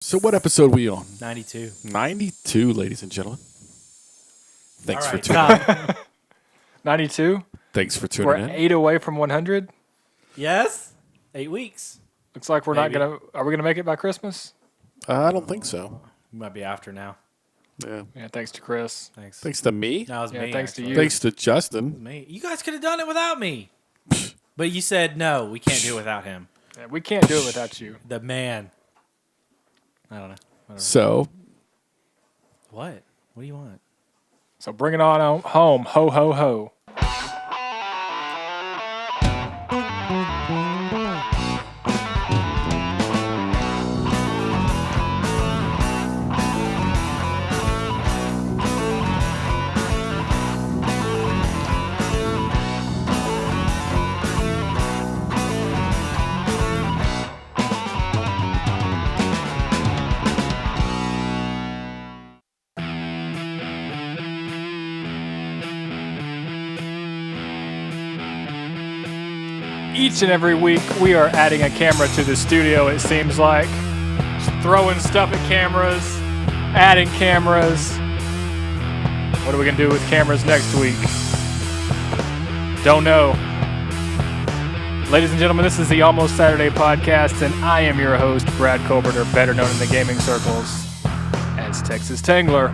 So what episode we on? 92. 92, ladies and gentlemen. Thanks All for right, tuning in. 92. Thanks for We're tuning in. 8 away from 100. Yes? 8 weeks. Looks like we're Maybe. not going to... Are we going to make it by Christmas? I don't think so. We might be after now. Yeah. Yeah, thanks to Chris. Thanks. Thanks to me. No, it was Yeah, me. thanks to actually. you. Thanks to Justin. Me. You guys could have done it without me. But you said, no, we can't do it without him. Yeah, we can't do it without you. The man. I don't know. Whatever. So, What? What do you want? So bring it on home. Ho, ho, ho. Each and every week, we are adding a camera to the studio, it seems like. Just throwing stuff at cameras, adding cameras. What are we going to do with cameras next week? Don't know. Ladies and gentlemen, this is the Almost Saturday podcast, and I am your host, Brad Colbert, or better known in the gaming circles as Texas Tangler.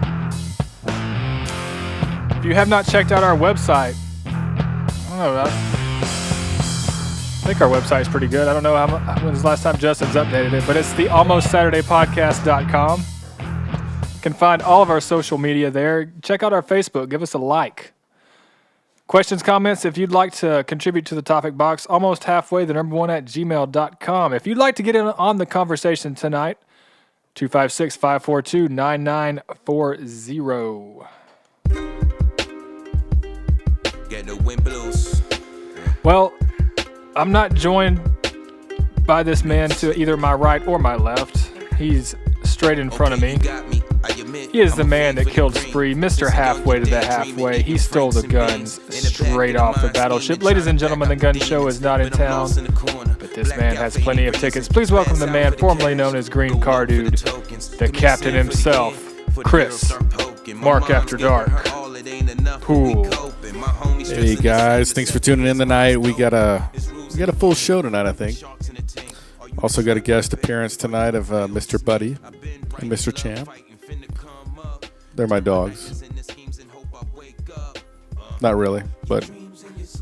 If you have not checked out our website, I don't know, I think our website's pretty good. I don't know when's the last time Justin's updated it, but it's the almostsaturdaypodcast.com. You can find all of our social media there. Check out our Facebook. Give us a like. Questions, comments, if you'd like to contribute to the topic box, almost halfway, the number one at gmail.com. If you'd like to get in on the conversation tonight, 256-542-9940. Get the wind blues. Well, I'm not joined by this man to either my right or my left. He's straight in front of me. He is the man that killed Spree, Mr. Halfway to the Halfway. He stole the guns straight off the battleship. Ladies and gentlemen, the gun show is not in town, but this man has plenty of tickets. Please welcome the man formerly known as Green Car Dude, the captain himself, Chris, Mark After Dark, Pool. hey guys, thanks for tuning in tonight. We got a full show tonight, I think. Also got a guest appearance tonight of Mr. Buddy and Mr. Champ. They're my dogs. Not really, but I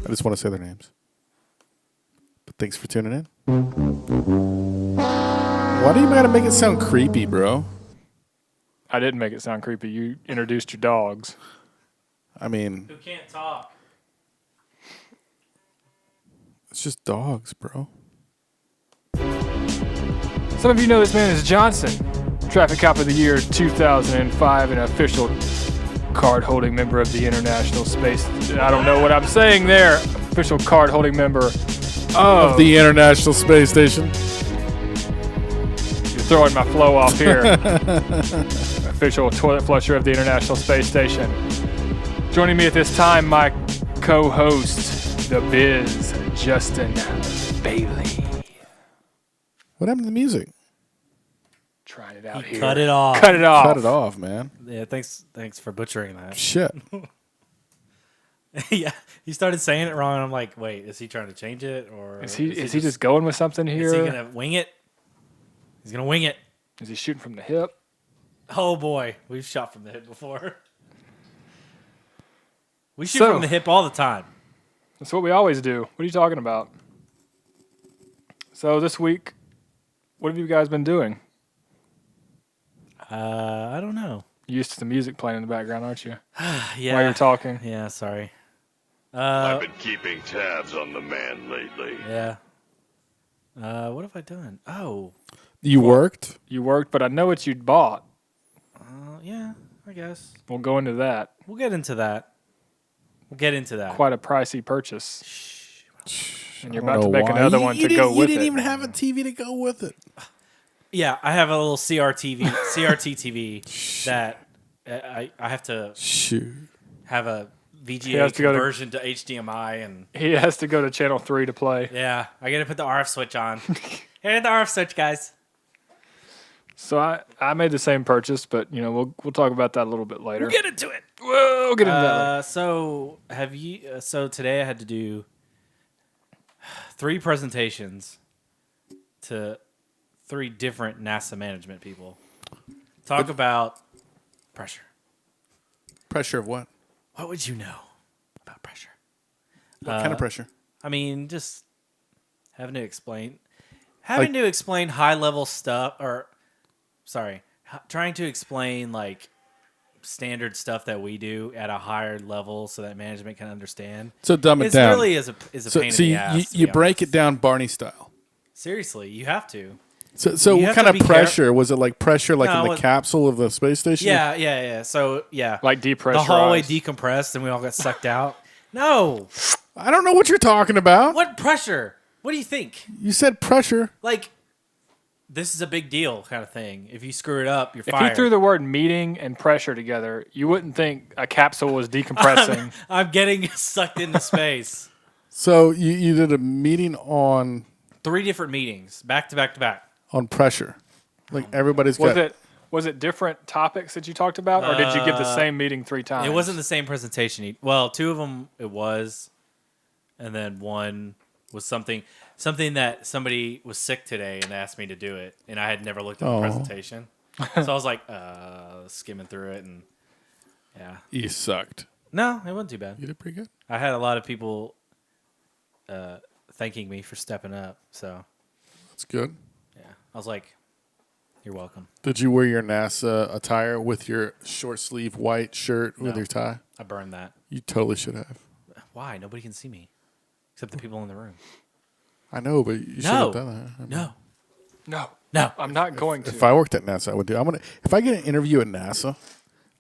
just want to say their names. But thanks for tuning in. Why do you gotta make it sound creepy, bro? I didn't make it sound creepy. You introduced your dogs. I mean, Who can't talk? it's just dogs, bro. Some of you know this man is Johnson, Traffic Cop of the Year 2005, an official card-holding member of the International Space... I don't know what I'm saying there. Official card-holding member of The International Space Station. You're throwing my flow off here. Official toilet flusher of the International Space Station. Joining me at this time, my co-host, The Biz, Justin Bailey. What happened to the music? Trying it out He here. cut it off. Cut it off. Cut it off, man. Yeah, thanks for butchering that. Shit. Yeah, he started saying it wrong, and I'm like, wait, is he trying to change it? Or Is he just going with something here? Is he going to wing it? He's going to wing it. Is he shooting from the hip? Oh, boy. We've shot from the hip before. We shoot So- from the hip all the time. That's what we always do. What are you talking about? So this week, what have you guys been doing? I don't know. You're used to the music playing in the background, aren't you? Yeah. While you're talking. Yeah, sorry. I've been keeping tabs on the man lately. Yeah. What have I done? Oh, You worked? You worked, but I know what you'd bought. yeah, I guess. We'll go into that. We'll get into that. Quite a pricey purchase. And you're I don't about to know make why. another one to go with You didn't it. even have a TV to go with it. Yeah, I have a little CRT TV that I have to Shoot. have a He VGA has to go to- conversion to HDMI, and He has to go to channel 3 to play. yeah, I got to put the RF switch on. Here, the RF switch, guys. So I made the same purchase, but we'll talk about that a little bit later. We'll get into it. We'll get into that later. So have you? So today I had to do 3 presentations to 3 different NASA management people. Talk about pressure. Pressure of what? What would you know about pressure? What kind of pressure? I mean, just having to explain high level stuff, or trying to explain like standard stuff that we do at a higher level so that management can understand. So dumb it It's down. really is a pain in the ass. So you break it down Barney style. Seriously, you have to. So You what have kind to of be pressure? Was it like pressure like No, in the capsule of the space station? Yeah. So yeah, Like depressurized. the hallway decompressed and we all got sucked out. No, I don't know what you're talking about. what pressure? What do you think? You said pressure. Like, this is a big deal kind of thing. If you screw it up, you're If fired. you threw the word meeting and pressure together, you wouldn't think a capsule was decompressing. I'm getting sucked into space. So you did a meeting on 3 different meetings, back to back to back. pressure. Like everybody's got. Was it different topics that you talked about, or did you give the same meeting 3 times? It wasn't the same presentation. Well, 2 of them it was, and then one was something that somebody was sick today and asked me to do it, and I had never looked at the presentation, so I was like skimming through it, and yeah, You sucked. no, it wasn't too bad. You did pretty good. I had a lot of people thanking me for stepping up, so That's good. yeah, I was like, "You're welcome." Did you wear your NASA attire with your short sleeve white shirt with No. your tie? I burned that. You totally should have. Why? Nobody can see me except the people in the room. I know, but you should No. have done that. No, No, I'm not going to. If I worked at NASA, I would do. If I get an interview at NASA,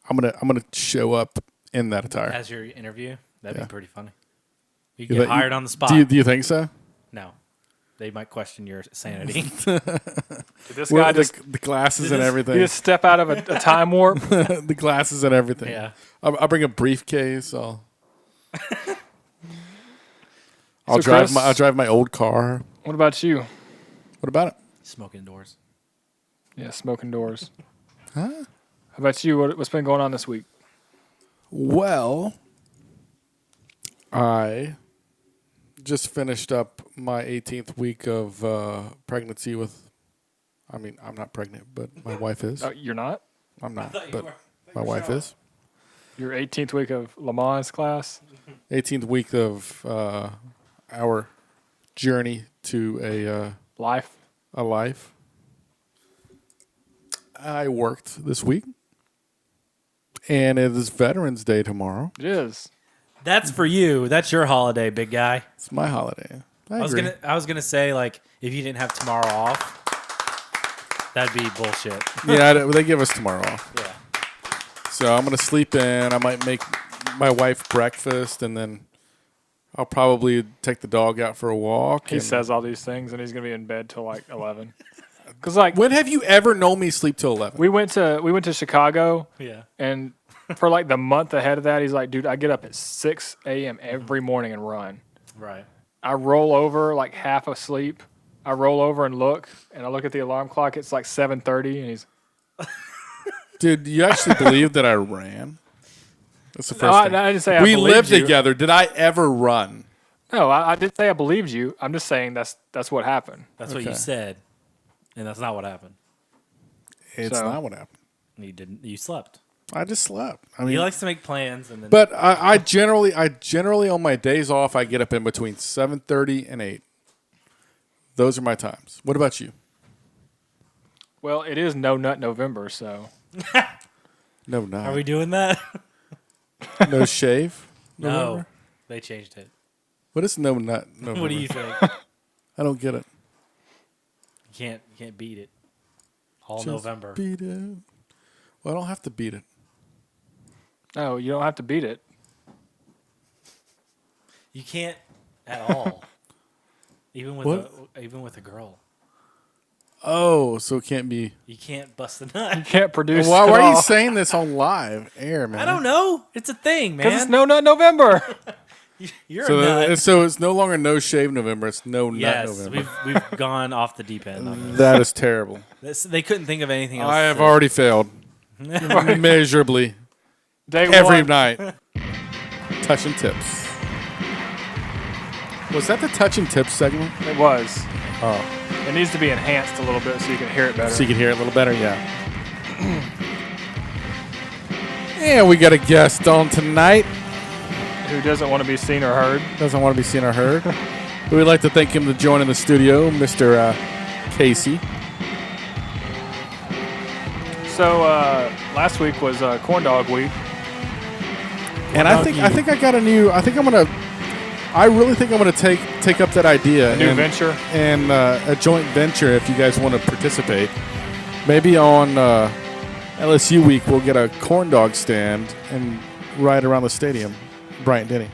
I'm gonna show up in that attire. as your interview, that'd Yeah. be pretty funny. You You get let- hired on the spot. Do you think so? No, they might question your sanity. This Well, guy the, just, the glasses and you everything. just step out of a time warp. The glasses and everything. Yeah. I'll bring a briefcase. I'll So, drive Chris- I'll drive my old car. What about you? What about it? Smoke indoors. Yeah, smoking doors. Huh? How about you? What's been going on this week? Well, I just finished up my 18th week of pregnancy with. I mean, I'm not pregnant, but my wife is. Oh, you're not? I'm not, thought you but were. my wife is. Your 18th week of Le Mans class? 18th week of our journey to Life? a life. I worked this week, and it is Veterans Day tomorrow. It is. That's for you. That's your holiday, big guy. It's my holiday. I I agree. was gonna say, like, if you didn't have tomorrow off, that'd be bullshit. Yeah, they give us tomorrow off. Yeah. So I'm gonna sleep in. I might make my wife breakfast, and then I'll probably take the dog out for a walk. He and- says all these things, and he's going to be in bed till like 11. Because like "When have you ever known me sleep till 11?" we went to Chicago, Yeah. and for like the month ahead of that, he's like, dude, I get up at 6 a.m. every morning and run. Right. I roll over like half asleep. I roll over and look, and I look at the alarm clock. It's like 7:30, and he's Dude, you actually believe that I ran? That's the first no, thing. I didn't say I We believed lived you. together. Did I ever run? No, I didn't say I believed you. I'm just saying that's what happened. That's what you Okay. said, and that's not what happened. It's So- not what happened. You didn't. You slept. I just slept. I mean, He likes to make plans, and then. but I generally on my days off, I get up in between 7:30 and 8. Those are my times. What about you? Well, it is No Nut November, so No, not. Are we doing that? No shave? No, November? they changed it. What is no nut November? What do you think? I don't get it. You can't beat it. All Just November. Beat it. Well, I don't have to beat it. no, you don't have to beat it. You can't at all. Even with a girl, Oh, so it can't be. you can't bust a You nut. can't produce. Why at are you all. saying this on live air, man? I don't know. It's a thing, man. Because it's No Nut November. You're a nut. So it's no longer no shave November. It's no nut Yes, November. we've gone off the deep end on this. That is terrible. They couldn't think of anything else. I have already failed measurably Day every one. night. Touching tips. Was that the touching tips segment? It was. Oh, It needs to be enhanced a little bit so you can hear it better. so you can hear it a little better. Yeah. And we got a guest on tonight. Who doesn't want to be seen or heard? Doesn't want to be seen or heard. We'd like to thank him to join in the studio, Mr. Casey. So last week was corn dog week. And I think I got a new. I really think I'm gonna take up that idea. New venture. And a joint venture. If you guys want to participate, maybe on LSU week we'll get a corn dog stand and ride around the stadium, Bryant Denny.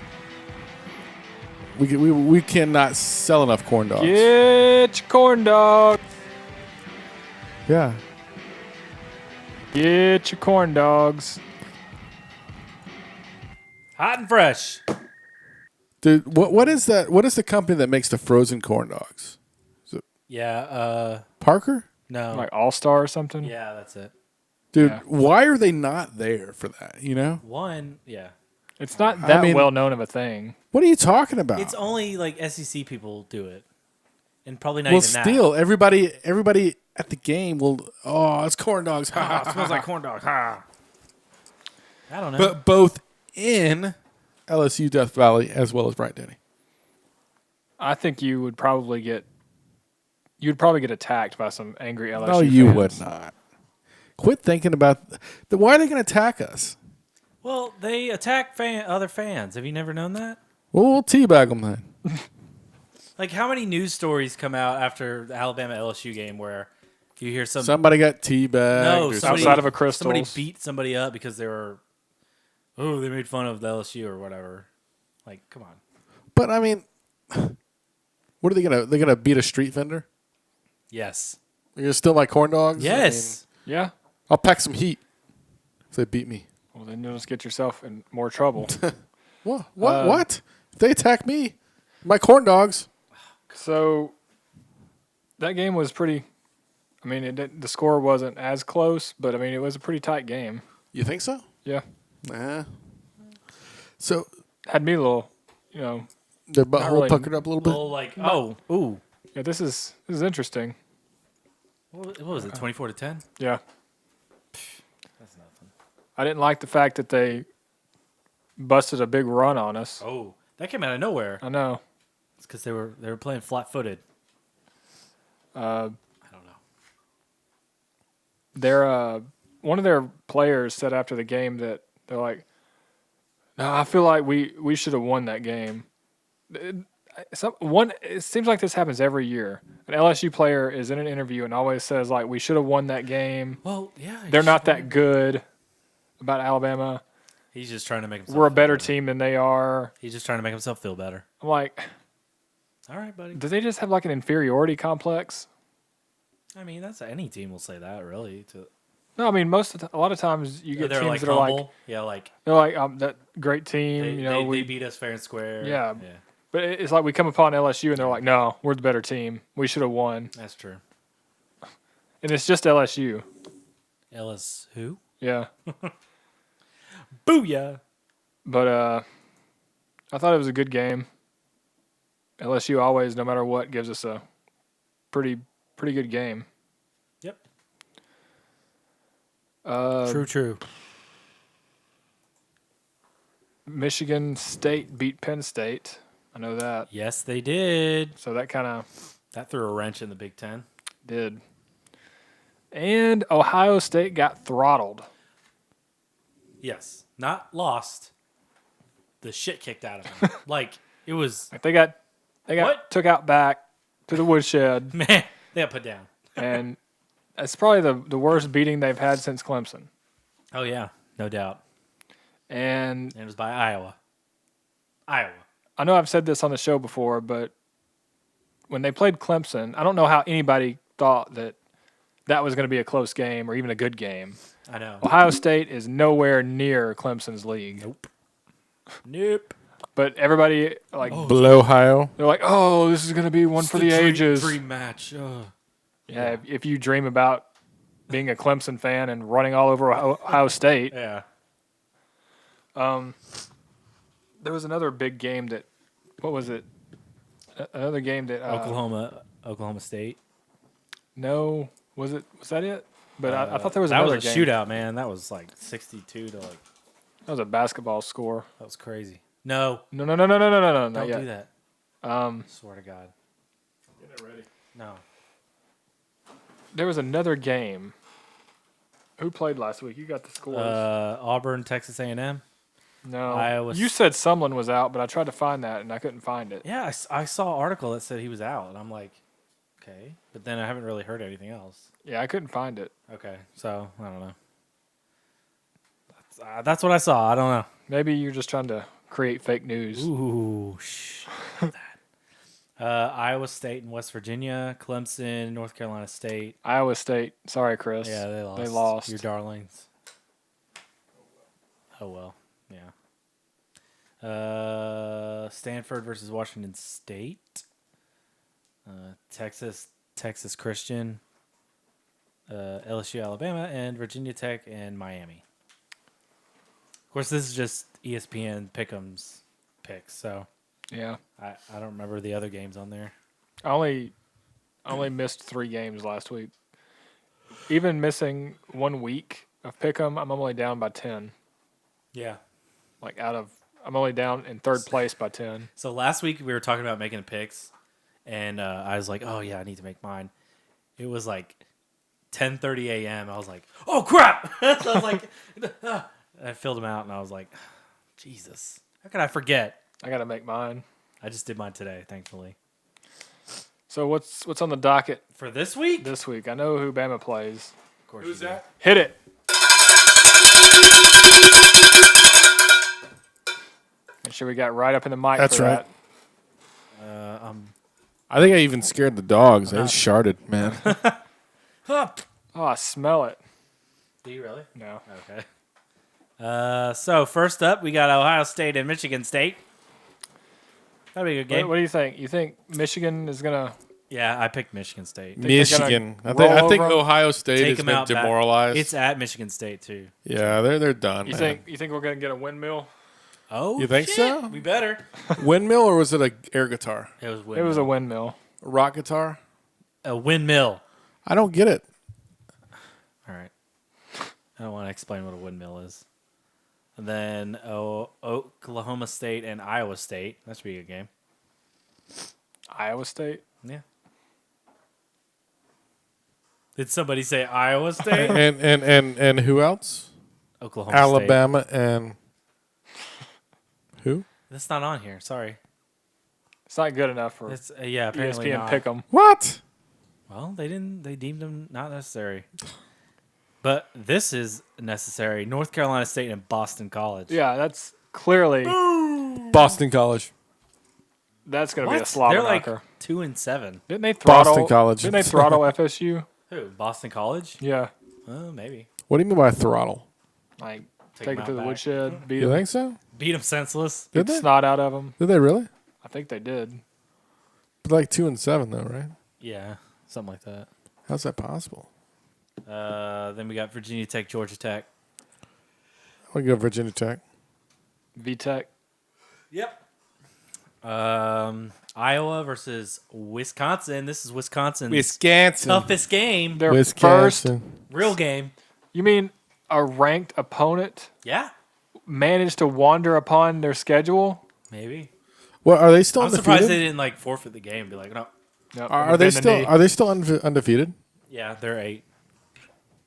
We cannot sell enough corn dogs. Get your corn dog. Yeah. Get your corn dogs. Hot and fresh. Dude, what is that? What is the company that makes the frozen corn dogs? Yeah. Parker? No. Like All Star or something? Yeah, that's it. Dude, Yeah. why are they not there for that, you know? One. Yeah. It's not that mean- well known of a thing. What are you talking about? It's only like SEC people do it, and probably not well, even still, everybody at the game will, it's corn dogs. Ha, ha, that. Smells like corn dog. Ha. I don't know. But both in LSU Death Valley as well as Bryant Denny. I think you would probably get attacked by some angry LSU No, you fans. would not. Quit thinking about why are they going to attack us? Well, they attack other fans. Have you never known that? Well, we'll teabag them then. Like, how many news stories come out after the Alabama LSU game where you hear Somebody got teabagged. no, or somebody, Outside of a Crystals. somebody beat somebody up because they made fun of the LSU or whatever. Like, come on. But I mean, what are they gonna? They're gonna beat a street vendor? Yes. They're gonna steal my corn dogs? Yes. Yeah. I'll pack some heat if they beat me. Well, then you'll just get yourself in more trouble. What? What? If they attack me, my corn dogs. So that game was pretty. I mean, the score wasn't as close, but I mean, it was a pretty tight game. You think so? Yeah. Nah. So Had me a little, you know. their butthole really. puckered up a little bit. Well, like, ooh. Yeah, this is interesting. What was it, 24-10? Yeah. That's nothing. I didn't like the fact that they busted a big run on us. Oh, that came out of nowhere. I know. It's because they were playing flat-footed. I don't know. Their one of their players said after the game that they're like, "No, I feel like we should have won that game." It seems like this happens every year. An LSU player is in an interview and always says like, "We should have won that game." Well, yeah. They're not that good about Alabama. He's just trying to make himself We're a feel better better. team than they are. He's just trying to make himself feel better. I'm like, All right, buddy. do they just have like an inferiority complex? I mean, that's any team will say that, really. No, I mean a lot of times you get They're teams like that are like humble. Yeah, like that great team. they, you know, they beat us fair and square. Yeah. Yeah, But it's like we come upon LSU and they're like, no, we're the better team. We should have won. that's true. And it's just LSU. Ellis who? Yeah. Booyah! But I thought it was a good game. LSU always, no matter what, gives us a pretty good game. Yep. True. Michigan State beat Penn State. I know that. Yes, they did. So that kind of That threw a wrench in the Big Ten. did. And Ohio State got throttled. Yes, not lost. The shit kicked out of them. Like it was, Like they got What? took out back to the woodshed, man. They got put down. and it's probably the worst beating they've had since Clemson. Oh yeah, no doubt. And And it was by Iowa. Iowa. I know I've said this on the show before, but when they played Clemson, I don't know how anybody thought that was going to be a close game or even a good game. I know. Ohio State is nowhere near Clemson's league. Nope. But everybody Below Ohio. they're like, oh, this is gonna be one for the ages. Dream match. Yeah, if you dream about being a Clemson fan and running all over Ohio State. Yeah. There was another big game that, what was it? Another game that Oklahoma State. No, was that it? But I thought there was another game. That was a shootout, man. That was like 62 to like. That was a basketball score. That was crazy. No. No, Don't do that. Swear to God. Get it ready. No. There was another game. Who played last week? You got the scores. Auburn, Texas A&M. No. You said Sumlin was out, but I tried to find that and I couldn't find it. Yeah, I saw an article that said he was out, and I'm like, okay. But then I haven't really heard anything else. Yeah, I couldn't find it. Okay, so I don't know. That's what I saw. I don't know. Maybe you're just trying to create fake news. Ooh, Iowa State and West Virginia, Clemson, North Carolina State. Iowa State. Sorry, Chris. Yeah, they lost. They lost. Your darlings. Oh, well. Yeah. Stanford versus Washington State. Texas Christian. LSU, Alabama, and Virginia Tech and Miami. Of course, this is just ESPN Pick'em's picks, so Yeah. I don't remember the other games on there. I only missed 3 games last week. Even missing 1 week of Pick'em, I'm only down by 10. Yeah. I'm only down in 3rd place by 10. So last week we were talking about making picks, and I was like, oh, yeah, I need to make mine. It was like 10:30 a.m. I was like, oh, crap! So I was like, I filled them out, and I was like, Jesus, how could I forget? I got to make mine. I just did mine today, thankfully. So what's on the docket For this week? this week? I know who Bama plays. Of course Who's you do. that? Hit it. Make sure we got right up in the mic That's for right. that. I think I even scared the dogs. They just sharded, man. Oh, I smell it. Do you really? No. Okay. So first up, we got Ohio State and Michigan State. That'd be a good game. What do you think? You think Michigan is going to... Yeah, I picked Michigan State. Michigan. I roll think over 'em? Ohio State Take has them been out. demoralized. It's at Michigan State too. Yeah, they're done. You man. think we're going to get a windmill? Oh, You think shit. so? We better. Windmill or was it a air guitar? It was It was a windmill. Rock guitar? a windmill. I don't get it. All right. I don't want to explain what a windmill is. And then Oklahoma State and Iowa State. That should be a good game. Iowa State? Yeah. Did somebody say Iowa State? and who else? Oklahoma State. Alabama and who? That's not on here. Sorry. It's not good enough for It's apparently ESPN not. Pick'em. What? Well, they didn't. They deemed them not necessary. But this is necessary. North Carolina State and Boston College. Yeah, that's clearly Boston College. that's going to be a What? slobber They're like knocker. 2-7. Didn't they throttle Boston College. Didn't they throttle FSU? Who? Boston College? Yeah, Maybe. What do you mean by throttle? like Take take them it to out the back. woodshed, beat You them, think so? Beat them senseless. Did they? snot out of them. Did they really? I think they did. But like 2-7 though, right? Yeah, something like that. How's that possible? Then we got Virginia Tech, Georgia Tech. I want to go Virginia Tech. VTech. Yep. Iowa versus Wisconsin. This is Wisconsin's Wisconsin. toughest game. Their first. Wisconsin. Real game. You mean a ranked opponent Yeah, managed to wander upon their schedule? maybe. What are they still I'm undefeated? surprised they didn't like forfeit the game. And be like, no. Nope, Are within they the still? knee. Are they still undefeated? Yeah, they're 8.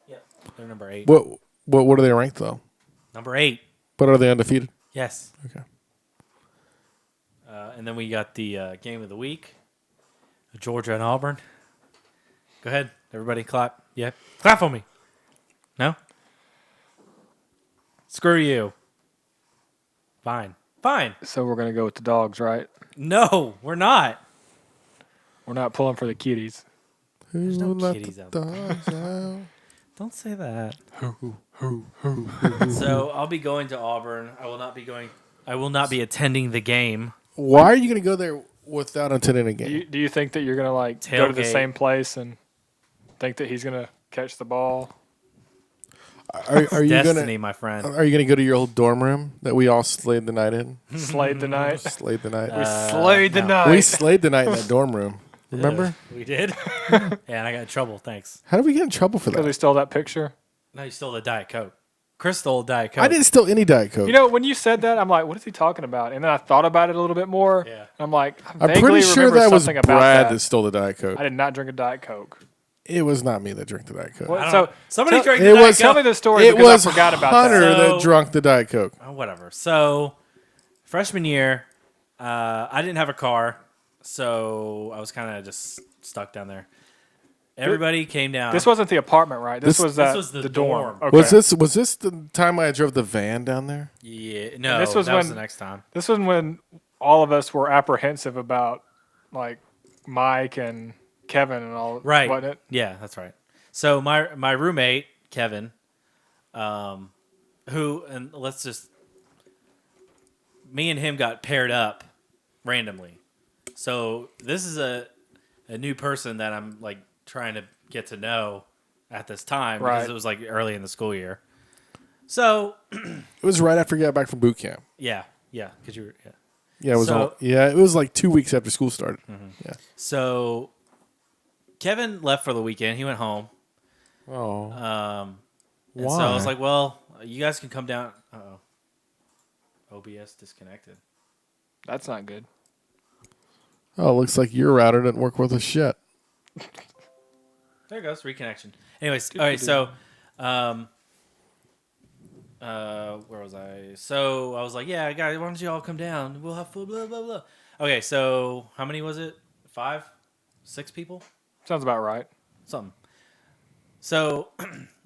Yep, they're number 8. What are they ranked though? Number 8. But are they undefeated? Yes. Okay. And then we got the game of the week, Georgia and Auburn. Go ahead, everybody, clap. Yeah, clap for me. No. Screw you. Fine. So we're gonna go with the dogs, right? No, we're not. We're not pulling for the kitties. There's no Who let kitties the out there. dogs out? Don't say that. So I'll be going to Auburn. I will not be going I will not be attending the game. Why are you going to go there without attending a game? Do you think that you're gonna go to the Tailgate. same place and think that he's gonna catch the ball? Are you Destiny, gonna my friend. Are you gonna go to your old dorm room that we all slayed the night in? Slayed the night. Slayed the night. We slayed the night. We slayed the night in that dorm room. Remember? We did? Yeah, and I got in trouble. Thanks. How did we get in trouble for Because we that? stole that picture. No, you stole the Diet Coke. Chris stole Diet Coke. I didn't steal any Diet Coke. You know, when you said that, I'm like, what is he talking about? And then I thought about it a little bit more. Yeah. I'm like, I'm vaguely pretty sure remember that was something about Brad that. that stole the Diet Coke. I did not drink a Diet Coke. It was not me that drank the Diet Coke. What? I don't So know. Somebody tell- drank It the Diet was- Tell Coke. me the story It because was I forgot about Hunter that. that So- drunk the Diet Coke. Oh, whatever. So, freshman year, I didn't have a car, so I was kind of just stuck down there. Everybody came down. This wasn't the apartment, right? This was the dorm. dorm. Okay. Was this the time I drove the van down there? Yeah, no, This was that was when- the next time. This was when all of us were apprehensive about like Mike and Kevin and all. Right. Wasn't it? Yeah, that's right. So my roommate Kevin, who and let's just me and him got paired up randomly. So this is a new person that I'm like trying to get to know at this time because Right. it was like early in the school year. So It was right after I got back from boot camp. yeah, because you were yeah. Yeah, it was. So- It was like 2 weeks after school started. Yeah. So Kevin left for the weekend. He went home. Oh. And so I was like, well, you guys can come down. Uh-oh. OBS disconnected. That's not good. Oh, looks like your router doesn't work worth a shit. There it goes, reconnection. Anyways, all right, so where was I? So I was like, yeah, guys, why don't you all come down? We'll have food, blah, blah, blah. Okay, so how many was it? 5? 6 people? Sounds about right. Something. So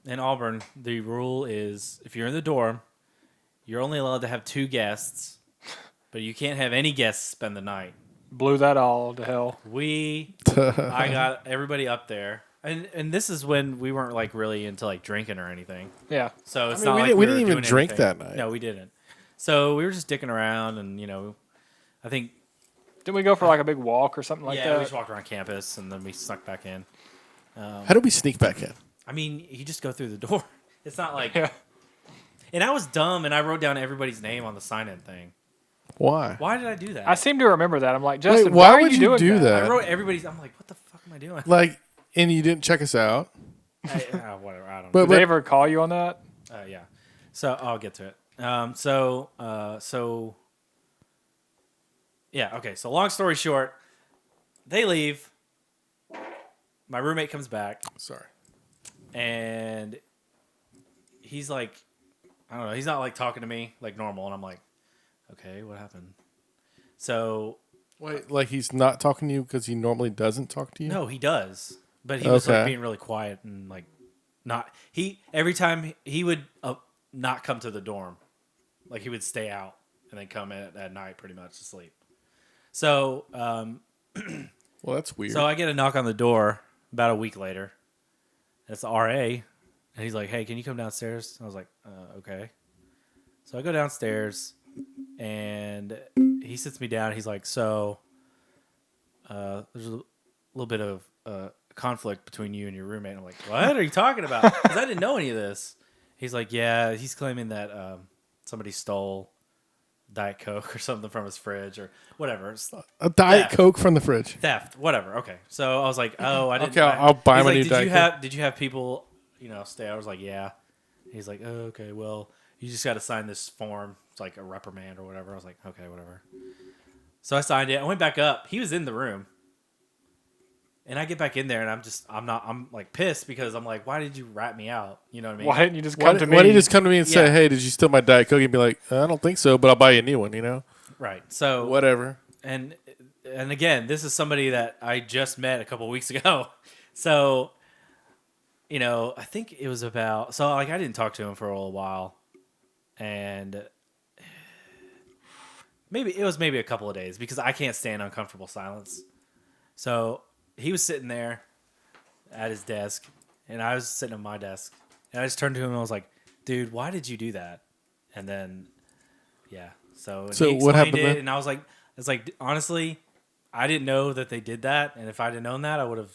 in Auburn, the rule is if you're in the dorm, you're only allowed to have 2 guests, but you can't have any guests spend the night. Blew that all to hell. I got everybody up there. And this is when we weren't like really into like drinking or anything. Yeah. So it's I mean, not we like didn't- we were didn't even doing drink anything. that night. No, we didn't. So we were just dicking around and, I think Didn't we go for like a big walk or something like we that? just walked around campus and then we snuck back in. How did we sneak back in? I mean, you just go through the door. It's not like Yeah. And I was dumb and I wrote down everybody's name on the sign-in thing. Why? Why did I do that? I seem to remember that. I'm like, Justin, why are would you doing do that? I wrote everybody's. I'm like, what the fuck am I doing? Like, and you didn't check us out. Whatever. I don't know. But, Did they ever call you on that? Yeah. So I'll get to it. So yeah. Okay. So long story short, they leave. My roommate comes back sorry. and he's like, I don't know. He's not like talking to me like normal, and I'm like, okay, what happened? So Wait, like he's not talking to you because he normally doesn't talk to you? no, he does, but he was like Okay. being really quiet and like not. Every time he would not come to the dorm, like he would stay out and then come in at night pretty much to sleep. So Well, that's weird. so I get a knock on the door about a week later. It's the RA, and he's like, "Hey, can you come downstairs?" I was like, "Okay." So I go downstairs, and he sits me down. He's like, "So, there's a little bit of conflict between you and your roommate." I'm like, "What are you talking about?" Because I didn't know any of this. He's like, "Yeah." He's claiming that somebody stole Diet Coke or something from his fridge or whatever. It's a Diet theft. Coke from the fridge. theft, whatever. Okay, so I was like, "Oh, I didn't." Okay, I'll buy he's him a like, new did Diet you Coke." have Did you have people, stay? I was like, "Yeah." He's like, "Oh, okay. Well, you just got to sign this form. It's like a reprimand or whatever." I was like, "Okay, whatever." So I signed it. I went back up. He was in the room, and I get back in there, and I'm like pissed because I'm like, "Why did you rat me out?" You know what I mean? Why didn't you just Why come to me? don't you just come to me and say, Yeah. hey, did you steal my Diet Coke? And be like, I don't think so, but I'll buy you a new one, Right. So Whatever. And again, this is somebody that I just met a couple weeks ago. So, I think it was about I didn't talk to him for a little while, and maybe a couple of days because I can't stand uncomfortable silence. So he was sitting there at his desk, and I was sitting at my desk, and I just turned to him and I was like, "Dude, why did you do that?" And then Yeah. So So he what explained happened it, then? and I was like, honestly, I didn't know that they did that, and if I'd have known that, I would have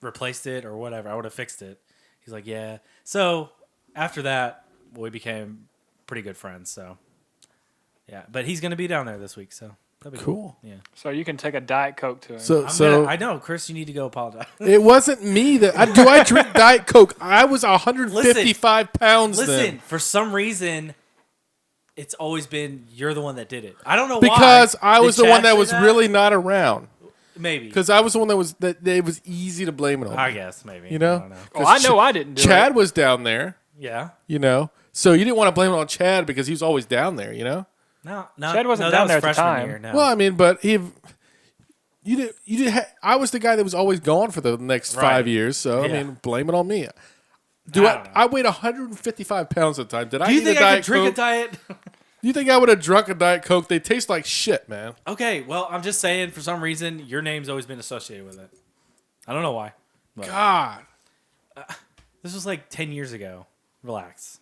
replaced it or whatever. I would have fixed it. He's like, yeah. So after that, we became pretty good friends. So yeah, but he's gonna be down there this week, so that'd be Cool. Yeah. So you can take a Diet Coke to him. So I know, Chris. You need to go apologize. it wasn't me that. Do I drink Diet Coke? I was 155 pounds Listen, then. for some reason, it's always been you're the one that did it. I don't know Because why. I was Did the one Chad that say was really not around. maybe. Because I was the one that it was easy to blame it on. I guess maybe. You know? I don't know. Oh, I know I didn't do Chad it. was down there, Yeah. you know? So you didn't want to blame it on Chad because he was always down there, you know? No, Chad wasn't that down was there at the freshman time. Year, no. Well, I mean, but you did. I was the guy that was always gone for the next 5 Right. years. So Yeah. I mean, blame it on me. I don't know. I weighed 155 pounds at the time. Did I Do you eat think a I Diet could drink Coke? a diet? You think I would have drunk a Diet Coke? They taste like shit, man. Okay, well, I'm just saying, for some reason, your name's always been associated with it. I don't know why. But God. this was like 10 years ago. Relax.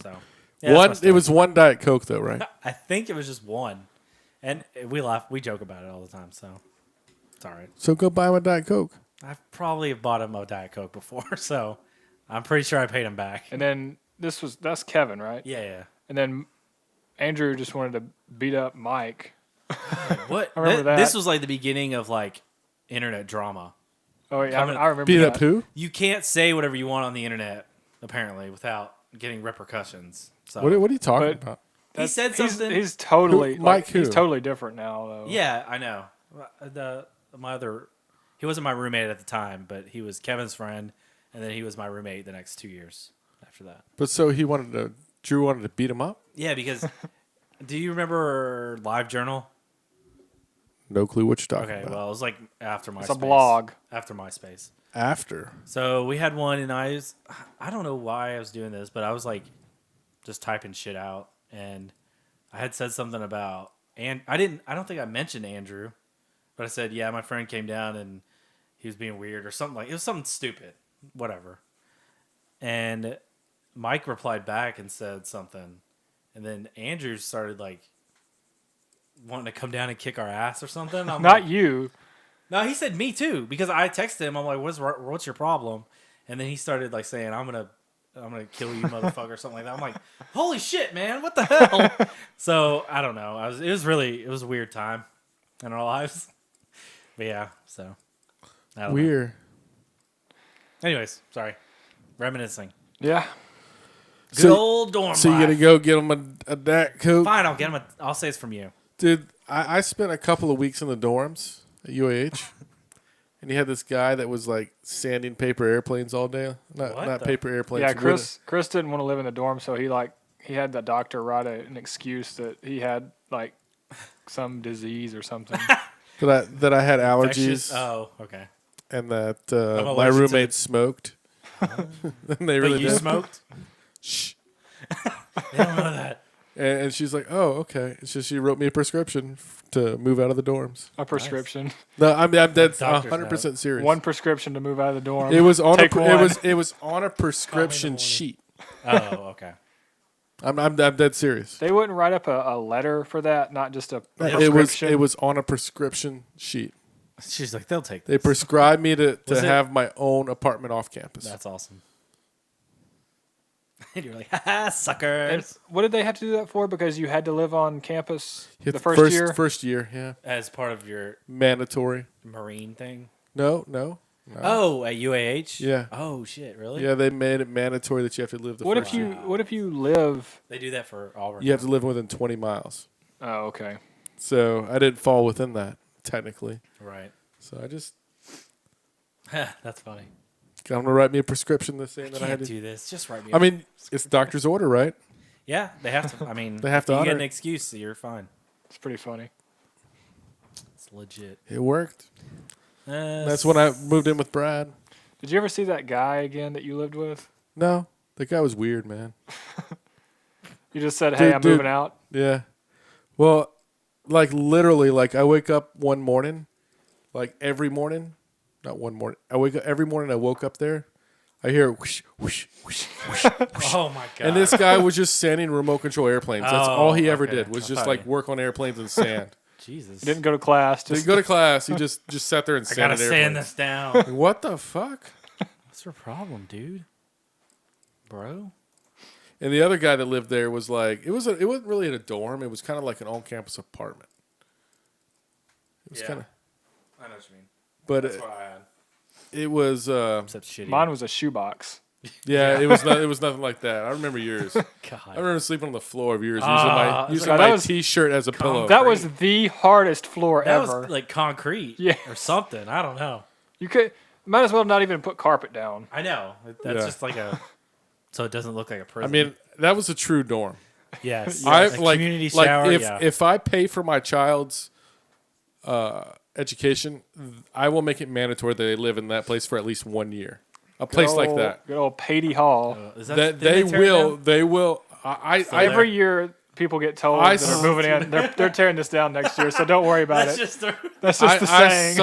So, yeah, that's One. my It story. was one Diet Coke though, right? I think it was just one. And we laugh, we joke about it all the time, so it's all right. So go buy him a Diet Coke. I've probably bought him a Diet Coke before, so I'm pretty sure I paid him back. And then that's Kevin, right? Yeah. And then Andrew just wanted to beat up Mike. What? I remember that. This was like the beginning of like internet drama. Oh, yeah, Coming- I remember Beat that. up who? You can't say whatever you want on the internet, apparently, without getting repercussions. So What are you talking But- about? he said something. He's totally Who- Mike He's who? totally different now, though. Yeah, I know. He wasn't my roommate at the time, but he was Kevin's friend, and then he was my roommate the next 2 years after that. But so Drew wanted to beat him up? Yeah, because do you remember LiveJournal? No clue what you're talking Okay, about. well, it was like after MySpace. It's a blog. After MySpace. After. So we had one, and I don't know why I was doing this, but I was like just typing shit out, and I had said something about, and I don't think I mentioned Andrew, but I said, yeah, my friend came down and he was being weird or something it was something stupid, whatever. And Mike replied back and said something, and then Andrew started like wanting to come down and kick our ass or something. I'm Not like, you. no, he said me too, because I texted him. I'm like, what's your problem? And then he started like saying, I'm gonna kill you, motherfucker, or something like that. I'm like, holy shit, man, what the hell? So I don't know. It was a weird time in our lives. But yeah, so I don't know. Weird. Anyways, sorry, reminiscing. Yeah. Good So- old dorm. So you gotta life. go get him a Diet Coke? Fine, I'll get him. I'll say it's from you. Dude, I spent a couple of weeks in the dorms at UAH, and you had this guy that was like sanding paper airplanes all day. What Not the- paper airplanes. Yeah, wooden. Chris didn't want to live in the dorm, so he had the doctor write an excuse that he had like some disease or something. That I had Infectious- allergies, Oh, okay. and that I'm my allergic to roommate it. smoked. And they really But you did. smoked? Shh. They don't know that. And she's like, "Oh, okay." So she wrote me a prescription to move out of the dorms. A prescription. No, I'm dead. Doctor's 100% serious. One prescription to move out of the dorm. It was on Take one. it was on a prescription morning. sheet. Oh, okay. I'm dead serious. They wouldn't write up a letter for that, not just a It prescription. was on a prescription sheet. She's like, they'll take They this. prescribed me to Was it- have my own apartment off campus. That's awesome. And you're like, haha, And suckers. what did they have to do that for? Because you had to live on campus Yeah, the first year. First year, yeah, As part of your mandatory. Marine thing. No. Oh, at UAH? Yeah. Oh, shit, really? Yeah, they made it mandatory that you have to live the What first if year. you What if you live? They do that for Auburn. You have to live within 20 miles. Oh, okay. So I didn't fall within that technically. Right. So I just That's funny. got them to write me a prescription that's saying I that I had can't to. do this. Just write me I mean, it's doctor's order, right? yeah, they have to. I mean, They have to you honor get an it. excuse, so you're fine. It's pretty funny. It's legit. It worked. That's when I moved in with Brad. Did you ever see that guy again that you lived with? No, the guy was weird, man. You just said, "Hey, I'm Dude. moving out." Yeah. Well, like literally, like I wake up one morning, like every morning, not one morning. I wake up every morning. I woke up there. I hear whoosh, whoosh, whoosh, whoosh, whoosh. Oh my god! And this guy was just sanding remote control airplanes. That's all he ever okay. did was I just thought like you- work on airplanes and sand. Jesus. He didn't go to class. He Just didn't go to class. He just sat there and I gotta sanded sand airplanes. this down. What the fuck? What's your problem, dude? Bro? And the other guy that lived there was like, it wasn't really in a dorm. It was kind of like an on-campus apartment. It was kind of, I know what you mean. but That's what I had. it was, Except shitty. mine was a shoebox. yeah, it was nothing like that. I remember yours. I God. remember sleeping on the floor of yours, Ah, using that my was- t-shirt as a pillow. That was the hardest floor That ever. was like concrete Yeah. or something. I don't know. You could might as well not even put carpet down. I know. That's Yeah. just like a... So it doesn't look like a I prison. mean, that was a true dorm. yes. I A like community shower, if I pay for my child's education, I will make it mandatory that they live in that place for at least 1 year. A place like that. Good old Patey Hall. Is that, That did they tear it will. down? They will. I Every year, people get told I that are moving in. They're tearing this down next year, so don't worry about That's it. just the... That's just the saying.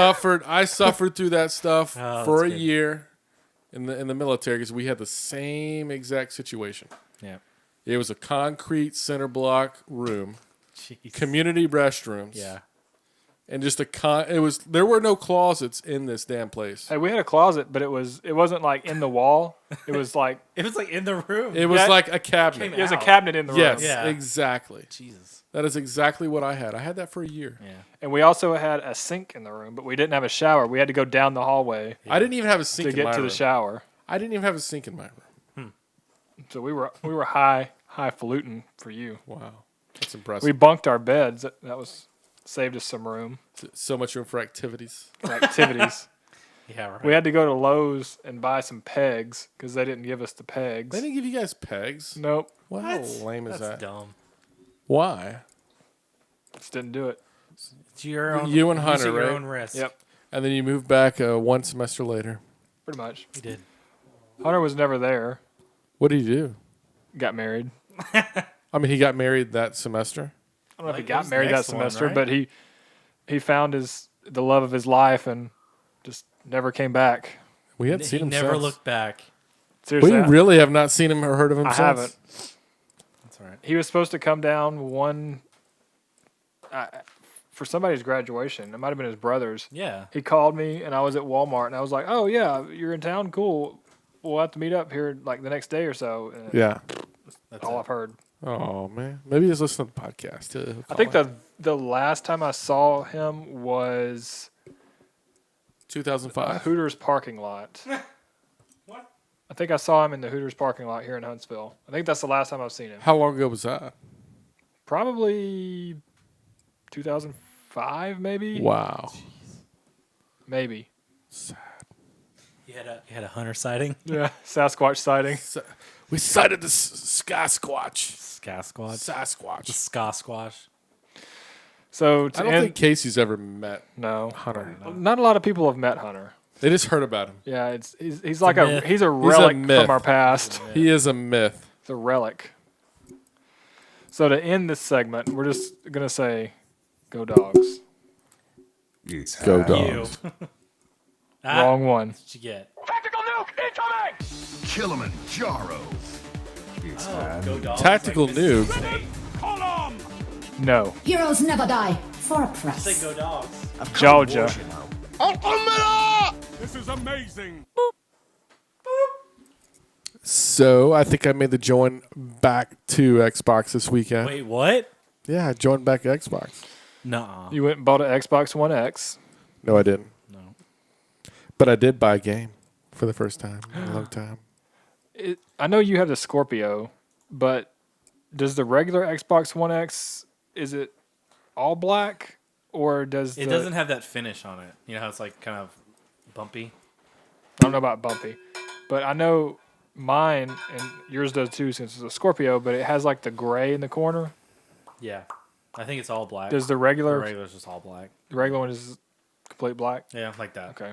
I suffered through that stuff Oh, for a that's good. year in the military because we had the same exact situation. Yeah. It was a concrete center block room, Jeez. community restrooms, Yeah. and just there were no closets in this damn place. Hey, we had a closet, but it wasn't like in the wall. It was like It was like in the room. It was Yeah. like a cabinet. it was a Out. cabinet in the Yes, room. Yeah. exactly. Jesus. That is exactly what I had. I had that for a year. Yeah. And we also had a sink in the room, but we didn't have a shower. We had to go down the hallway I didn't even have a sink to in get my to the room. shower. I didn't even have a sink in my room. So we were highfalutin for you. Wow, that's impressive. We bunked our beds. That was saved us some room So much room for activities. for activities. Yeah, right. We had to go to Lowe's and buy some pegs because they didn't give us the pegs. They didn't give you guys pegs. Nope, What? How lame is That's that? dumb. Why? just didn't do it. It's your own, You and use Hunter, at your right? own risk. Yep, And then you moved back 1 semester later. pretty much. You did. Hunter was never there. What did you do? Got married. I mean, he got married that semester. I don't know if Like, he it got was the married that next one, semester, right? but he found the love of his life and just never came back. We had He seen him never since. looked back. We Seriously, really have not seen him or heard of him I since. haven't. That's all right. He was supposed to come down for somebody's graduation. It might have been his brother's. Yeah. He called me, and I was at Walmart, and I was like, "Oh yeah, you're in town. Cool. We'll have to meet up here like the next day or so." And Yeah. That's all it. I've heard. Oh man, maybe he's listening to the podcast. He'll I think call in. the last time I saw him was 2005. Hooters parking lot. What? I think I saw him in the Hooters parking lot here in Huntsville. I think that's the last time I've seen him. How long ago was that? Probably 2005, maybe. Wow. Maybe. You had a hunter sighting? Yeah, Sasquatch sighting. We sighted the Sasquatch. Sasquatch. The Sasquatch. Sasquatch. So I to don't end, think Casey's ever met no, Hunter. not a lot of people have met Hunter. They just heard about him. Yeah, he's like a myth. he's a relic myth. from our past. He is a myth. It's a relic. So to end this segment, we're just gonna say, "Go Dogs." Go You. Ah, Wrong one. What'd you get? Tactical nuke incoming! Kilimanjaro. Oh, go dogs. Tactical like nuke. Mississippi State. Column! No, Heroes never die. For a Say price. go dogs. Georgia. This is amazing! So I think I made the join back to Xbox this weekend. Wait, what? Yeah, I joined back Xbox. Nuh-uh. You went and bought an Xbox One X. No, I didn't. No. But I did buy a game for the first time in a long time. I know you have the Scorpio, but does the regular Xbox One X, is it all black, or does It doesn't have that finish on it. You know how it's like kind of bumpy? I don't know about bumpy, but I know mine and yours does too since it's a Scorpio, but it has like the gray in the corner. Yeah. I think it's all black. Does the the regular regular's just all black. the regular one is complete black? Yeah, like that. Okay.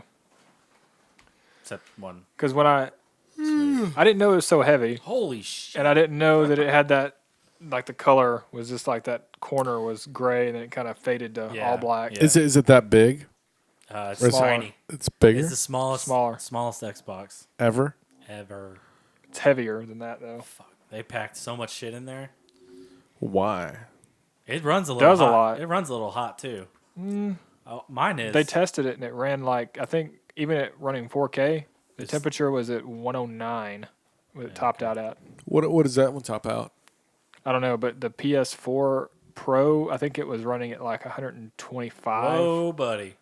Except one. Because when I didn't know it was so heavy, Holy shit. and I didn't know that it had that, like the color was just like that corner was gray and then it kind of faded to Yeah, all black. yeah. Is it that big? It's Or is it- tiny. It's bigger It's the smallest Smaller. smallest Xbox ever. ever. It's heavier than that though. Fuck. They packed so much shit in there. Why? It runs a little Does a hot. lot. It runs a little hot too. Oh, mine is. They tested it and it ran like, I think even at running 4K, the It's- temperature was at 109. What it topped out at. What does that one top out? I don't know, but the PS4 Pro, I think it was running at like 125. Whoa, buddy.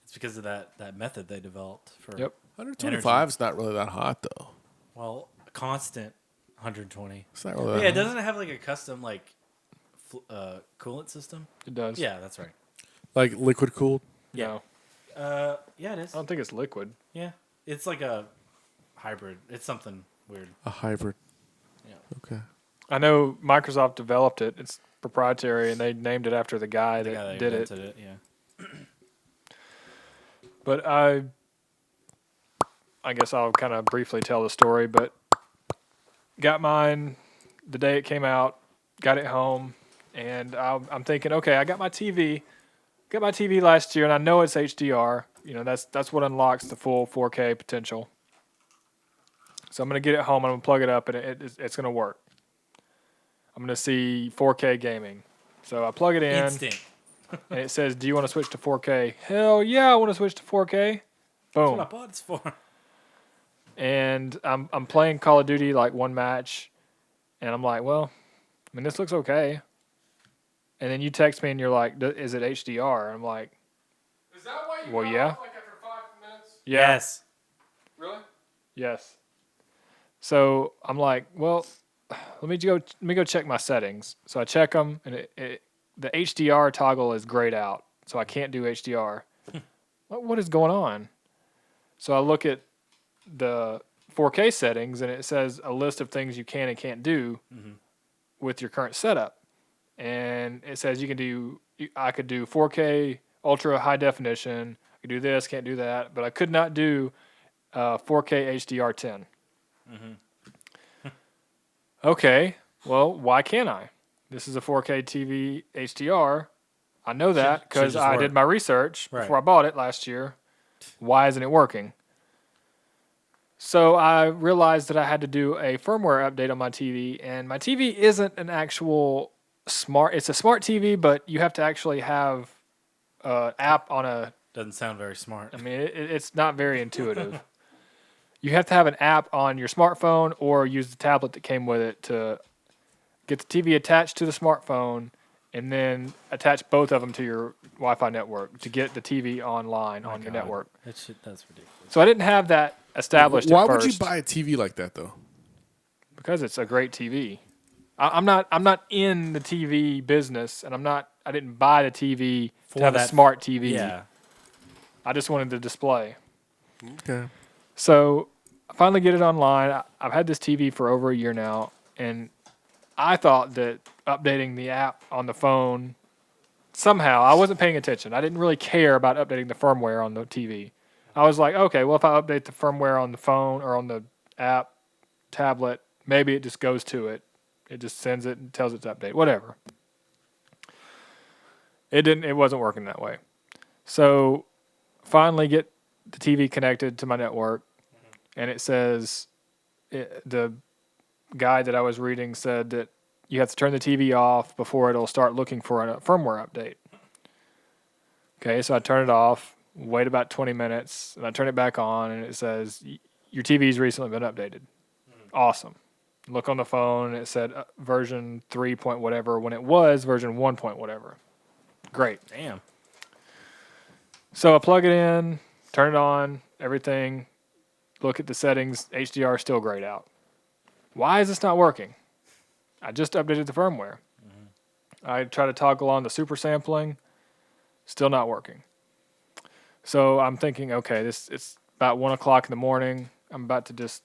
It's because of that method they developed for. Yep. 125 is not really that hot though. Well, a constant 120. It's not really that Yeah, hot. doesn't it have like a custom like coolant system? It does. Yeah, that's right. Like liquid cooled? Yeah. Yeah, it is. I don't think it's liquid. Yeah, it's like a hybrid. It's something weird. A hybrid. Yeah. Okay. I know Microsoft developed it. It's proprietary, and they named it after the guy The that guy that did it. invented it. Yeah. But I guess I'll kind of briefly tell the story. But got mine the day it came out. Got it home, and I'm thinking, okay, I got my TV. Got my TV last year, and I know it's HDR. You know, that's what unlocks the full 4K potential. So I'm gonna get it home. And I'm gonna plug it up, and it's gonna work. I'm gonna see 4K gaming. So I plug it in, Instant. and it says, "Do you want to switch to 4K?" Hell yeah, I want to switch to 4K. That's Boom. what I bought it for. And I'm playing Call of Duty like one match, and I'm like, well, I mean, this looks okay. And then you text me and you're like, is it HDR? I'm like, Is that why you Well, got yeah. off like after 5 minutes? yeah, Yes. Really? yes. So I'm like, well, let me go check my settings. So I check them, and the HDR toggle is grayed out, so I can't do HDR. What is going on? So I look at the 4K settings, and it says a list of things you can and can't do with your current setup. And it says I could do 4K ultra high definition. I could do this, can't do that, but I could not do 4K HDR10. Okay, well, why can't I? This is a 4K TV HDR. I know that Should because just I work. did my research Right. before I bought it last year. Why isn't it working? So I realized that I had to do a firmware update on my TV, and my TV isn't an actual it's a smart TV, but you have to actually have an app on a, Doesn't sound very smart. I mean, it's not very intuitive. You have to have an app on your smartphone or use the tablet that came with it to get the TV attached to the smartphone and then attach both of them to your Wi-Fi network to get the TV online on your God. network. That's ridiculous. So I didn't have that established Why at would first you buy a TV like that though? because it's a great TV. I'm not in the TV business, and I didn't buy the TV For to have a that- smart TV. Yeah. I just wanted the display. Okay. So I finally get it online. I've had this TV for over a year now, and I thought that updating the app on the phone, somehow, I wasn't paying attention. I didn't really care about updating the firmware on the TV. I was like, okay, well, if I update the firmware on the phone or on the app, tablet, maybe it just goes to it. It just sends it and tells it to update, whatever. It wasn't working that way. So finally get the TV connected to my network, and it says, the guide that I was reading said that you have to turn the TV off before it'll start looking for a firmware update. Okay, so I turn it off, wait about 20 minutes, and I turn it back on, and it says, your TV's recently been updated. Awesome. Look on the phone, and it said version 3 point whatever, when it was version 1 point whatever. Great. Damn. So I plug it in, turn it on, everything, look at the settings, HDR is still grayed out. Why is this not working? I just updated the firmware. I try to toggle on the super sampling, still not working. So I'm thinking, okay, it's about 1 o'clock in the morning. I'm just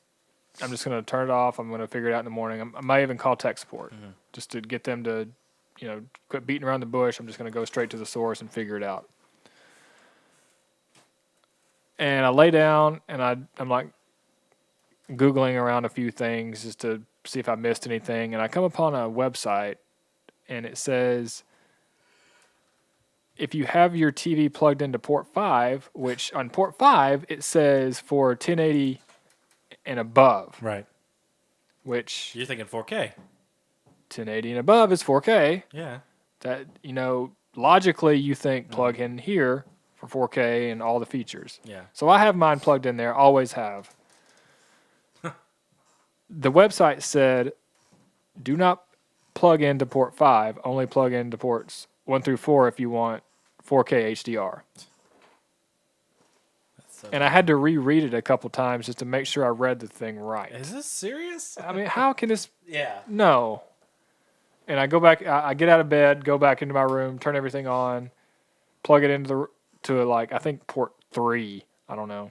going to turn it off. I'm going to figure it out in the morning. I might even call tech support just to get them to, quit beating around the bush. I'm just going to go straight to the source and figure it out. And I lay down, and I'm like Googling around a few things just to see if I missed anything. And I come upon a website, and it says, if you have your TV plugged into port 5, which on port 5, it says for 1080 and above, Right. which You're thinking 4K. 1080 and above is 4K. Yeah. That, logically you think plug in here for 4K and all the features. Yeah. So I have mine plugged in there, always have. The website said, do not plug into port 5, only plug into ports 1 through 4 if you want 4K HDR. So And I had to reread it a couple times just to make sure I read the thing right. Is this serious? I mean, how can this... Yeah. No. And I go back, I get out of bed, go back into my room, turn everything on, plug it into I think port 3. I don't know.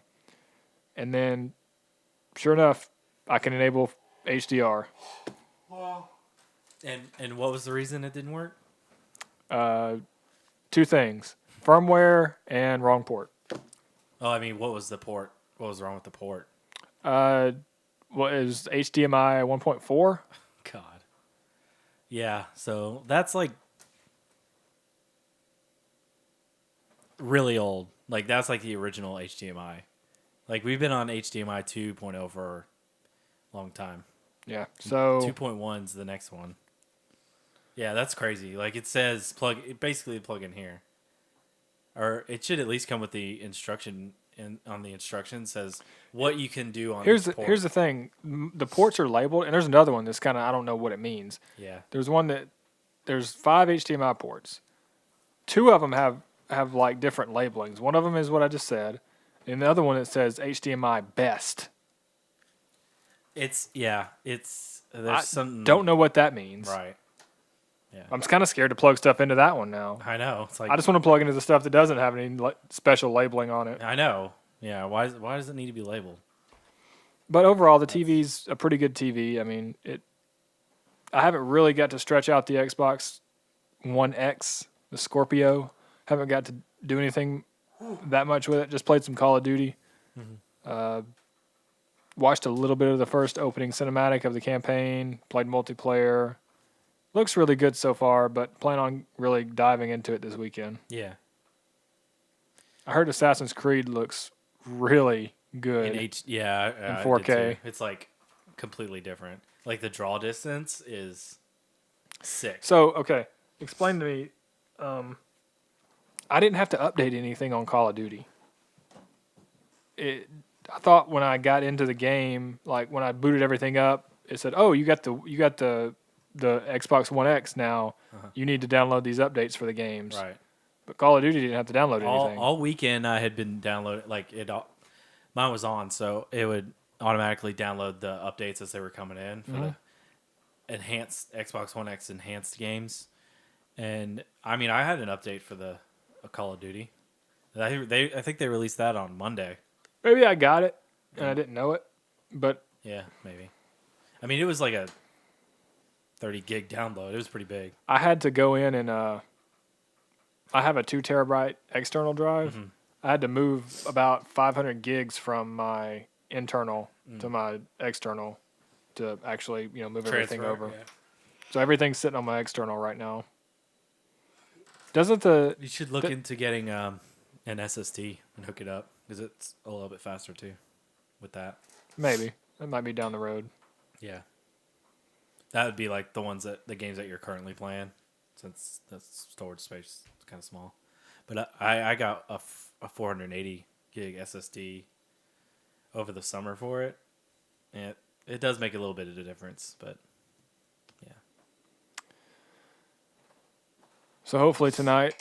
And then, sure enough, I can enable HDR. And what was the reason it didn't work? 2 things. Firmware and wrong port. Oh, I mean, what was the port? What was wrong with the port? It was HDMI 1.4. God. Yeah, so that's like really old. Like that's like the original HDMI. Like we've been on HDMI 2.0 for a long time. Yeah. So 2.1's the next one. Yeah, that's crazy. Like it says basically plug in here. Or it should at least come with the instruction on the instruction says what you can do on here's each port. the thing. The ports are labeled, and there's another one that's kind of, I don't know what it means. Yeah. There's 5 HDMI ports. 2 of them have like different labelings. One of them is what I just said, and the other one it says HDMI best. There's something. Don't know what that means. Right. Yeah. I'm kind of scared to plug stuff into that one now. I know. It's like I just want to plug into the stuff that doesn't have any special labeling on it. I know. Yeah. Why does it need to be labeled? But overall, the TV's a pretty good TV. I mean, I haven't really got to stretch out the Xbox One X, the Scorpio. Haven't got to do anything that much with it. Just played some Call of Duty. Watched a little bit of the first opening cinematic of the campaign. Played multiplayer. Looks really good so far, but plan on really diving into it this weekend. Yeah. I heard Assassin's Creed looks really good In in 4K. It's like completely different. Like the draw distance is sick. So, okay, explain to me. I didn't have to update anything on Call of Duty. I thought when I got into the game, like when I booted everything up, it said, "Oh, you got the Xbox One X now. You need to download these updates for the games." Right. But Call of Duty didn't have to download anything. All weekend I had been downloading mine was on, so it would automatically download the updates as they were coming in for the enhanced Xbox One X enhanced games. And I mean, I had an update for the Call of Duty. I think they released that on Monday. Maybe I got it and I didn't know it, but Yeah, maybe. I mean, it was like a 30 gig download. It was pretty big. I had to go in and I have a 2 terabyte external drive. I had to move about 500 gigs from my internal to my external to actually, move everything over. Yeah. So everything's sitting on my external right now. You should look into getting an SSD and hook it up because it's a little bit faster too with that. Maybe. That might be down the road. Yeah. That would be like the games that you're currently playing, since the storage space is kind of small. But I got a 480 gig SSD over the summer for it, and it does make a little bit of a difference. But yeah. So hopefully tonight,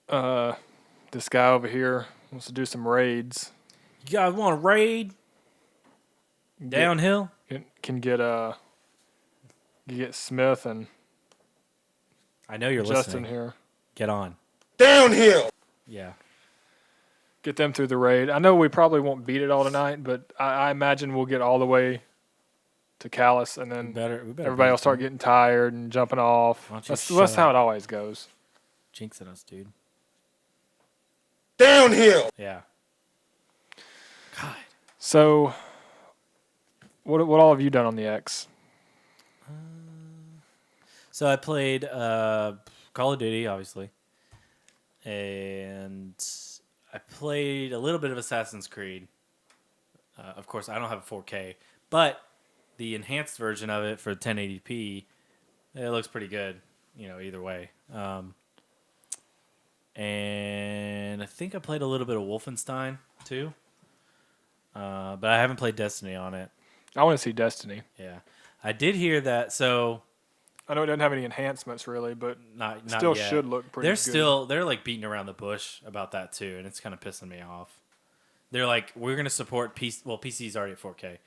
this guy over here wants to do some raids. You guys want to raid downhill? Can get Smith and I know you're Justin listening. here. Get on. Downhill! Yeah. Get them through the raid. I know we probably won't beat it all tonight, but I imagine we'll get all the way to Callus, and then We better everybody will start getting tired and jumping off. Why don't you That's shut how up? it always goes. Jinxing us, dude. Downhill! Yeah. God. So, what all have you done on the X? So I played Call of Duty, obviously, and I played a little bit of Assassin's Creed. Of course, I don't have a 4K, but the enhanced version of it for 1080p, it looks pretty good. Either way. And I think I played a little bit of Wolfenstein too, but I haven't played Destiny on it. I want to see Destiny. Yeah, I did hear that. So I know it doesn't have any enhancements really, but not still yet. should look pretty good. They're like beating around the bush about that too, and it's kind of pissing me off. They're like, we're gonna support PC. Well, PC is already at 4K,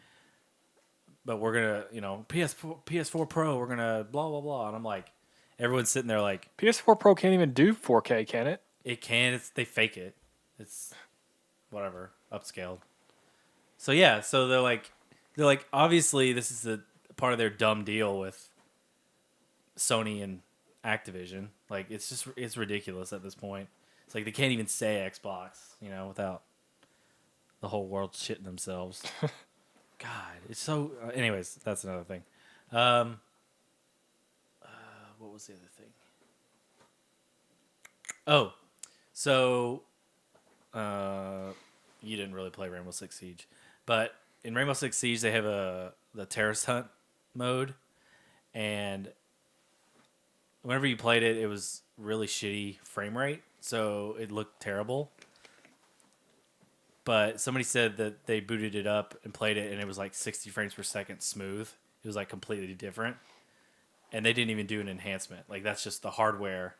but we're gonna, PS4 Pro. We're gonna blah blah blah, and I'm like, everyone's sitting there like, PS4 Pro can't even do 4K, can it? it can. They fake it. It's whatever upscaled. So yeah, so they're like, obviously this is a part of their dumb deal with Sony and Activision. Like it's ridiculous at this point. It's like they can't even say Xbox, without the whole world shitting themselves. God, it's so. Anyways, that's another thing. What was the other thing? Oh, so you didn't really play Rainbow Six Siege, but in Rainbow Six Siege they have the terrorist hunt mode, and whenever you played it, it was really shitty frame rate, so it looked terrible. But somebody said that they booted it up and played it, and it was like 60 frames per second smooth. It was like completely different. And they didn't even do an enhancement. Like, that's just the hardware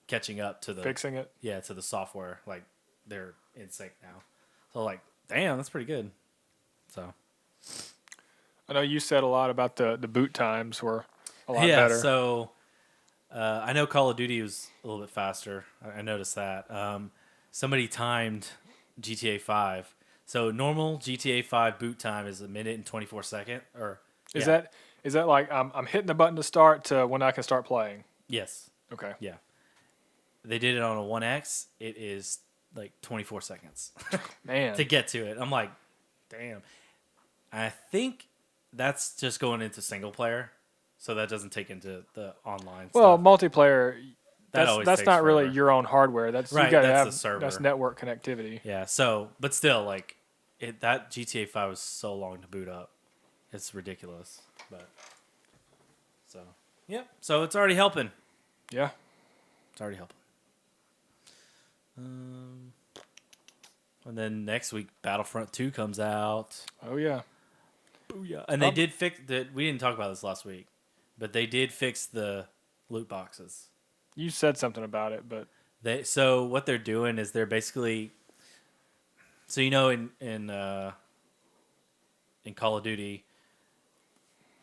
catching up to the... Fixing it? Yeah, to the software. Like, they're in sync now. So, like, damn, that's pretty good. So... I know you said a lot about the boot times were a lot yeah, better. So I know Call of Duty was a little bit faster. I noticed that. Somebody timed GTA 5. So normal GTA 5 boot time is 1 minute and 24 seconds. Is that like I'm hitting the button to start to when I can start playing? Yes. Okay. Yeah. They did it on a 1X. It is like 24 seconds Man. to get to it. I'm like, damn. I think that's just going into single player, so that doesn't take into the online Well, stuff. Multiplayer, Always that's takes not really forever. your own hardware. That's Right, you gotta that's have the server. that's network connectivity. Yeah, so, but still, like, that GTA 5 was so long to boot up. It's ridiculous. But, so, yep. So it's already helping. Yeah. It's already helping. And then next week, Battlefront 2 comes out. Oh yeah. Booyah. And they did fix that. We didn't talk about this last week, but they did fix the loot boxes. You said something about it, but So what they're doing is they're basically, so in Call of Duty,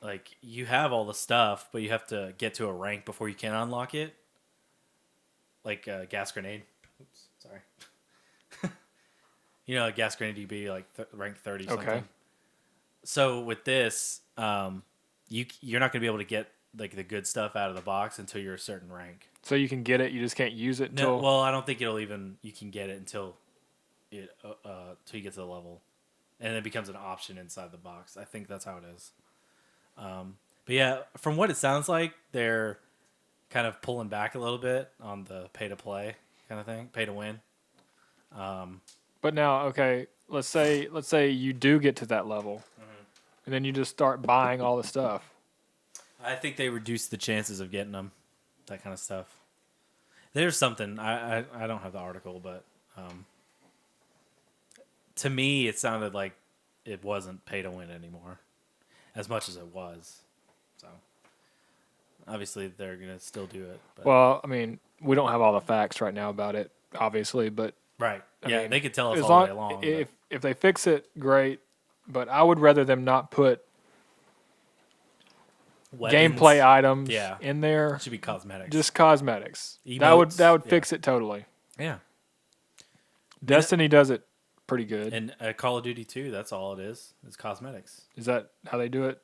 like you have all the stuff, but you have to get to a rank before you can unlock it. Like a gas grenade. Oops, sorry. A gas grenade you'd be like rank 30 something. okay. So with this, you're not going to be able to get like the good stuff out of the box until you're a certain rank. So you can get it, you just can't use it until. No, well, I don't think you can get it until you get to the level, and it becomes an option inside the box. I think that's how it is. But yeah, from what it sounds like, they're kind of pulling back a little bit on the pay to play kind of thing, pay to win. But now, okay, let's say you do get to that level, and then you just start buying all the stuff. I think they reduce the chances of getting them, that kind of stuff. There's something I don't have the article, but to me it sounded like it wasn't pay to win anymore, as much as it was. So obviously they're gonna still do it. But. Well, I mean, we don't have all the facts right now about it, obviously, but Right. I Yeah, mean, they could tell us as all day long. If they fix it, great. But I would rather them not put weapons, gameplay items Yeah. in there. It should be cosmetics. Just cosmetics. Emotes, That would yeah. fix it totally. yeah. Destiny does it pretty good. And Call of Duty 2, that's all it is. It's cosmetics. Is that how they do it?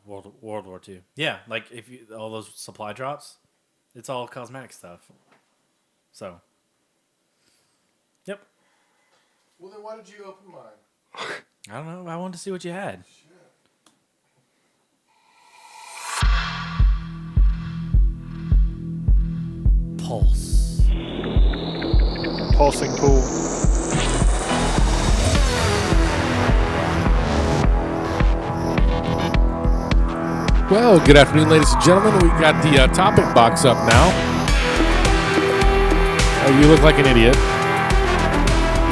World War II. Yeah, like if all those supply drops, it's all cosmetic stuff. So. Yep. Well, then why did you open mine? I don't know. I wanted to see what you had. Pulse. Pulsing pool. Well, good afternoon, ladies and gentlemen. We got the topic box up now. You look like an idiot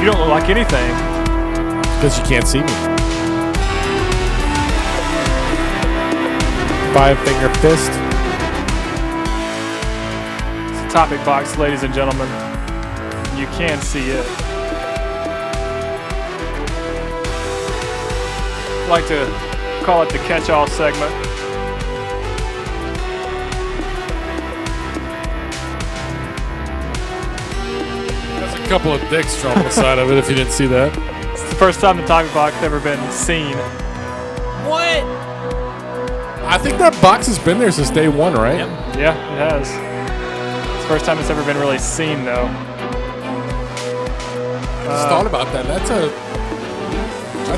You don't look like anything. because you can't see me. 5-finger fist. It's a topic box, ladies and gentlemen. You can see it. I like to call it the catch-all segment. There's a couple of dicks drawn on the side of it if you didn't see that. It's the first time the topic box has ever been seen. What? I think that box has been there since day one, right? Yep. Yeah, it has. It's the first time it's ever been really seen, though. Just thought about that. That's a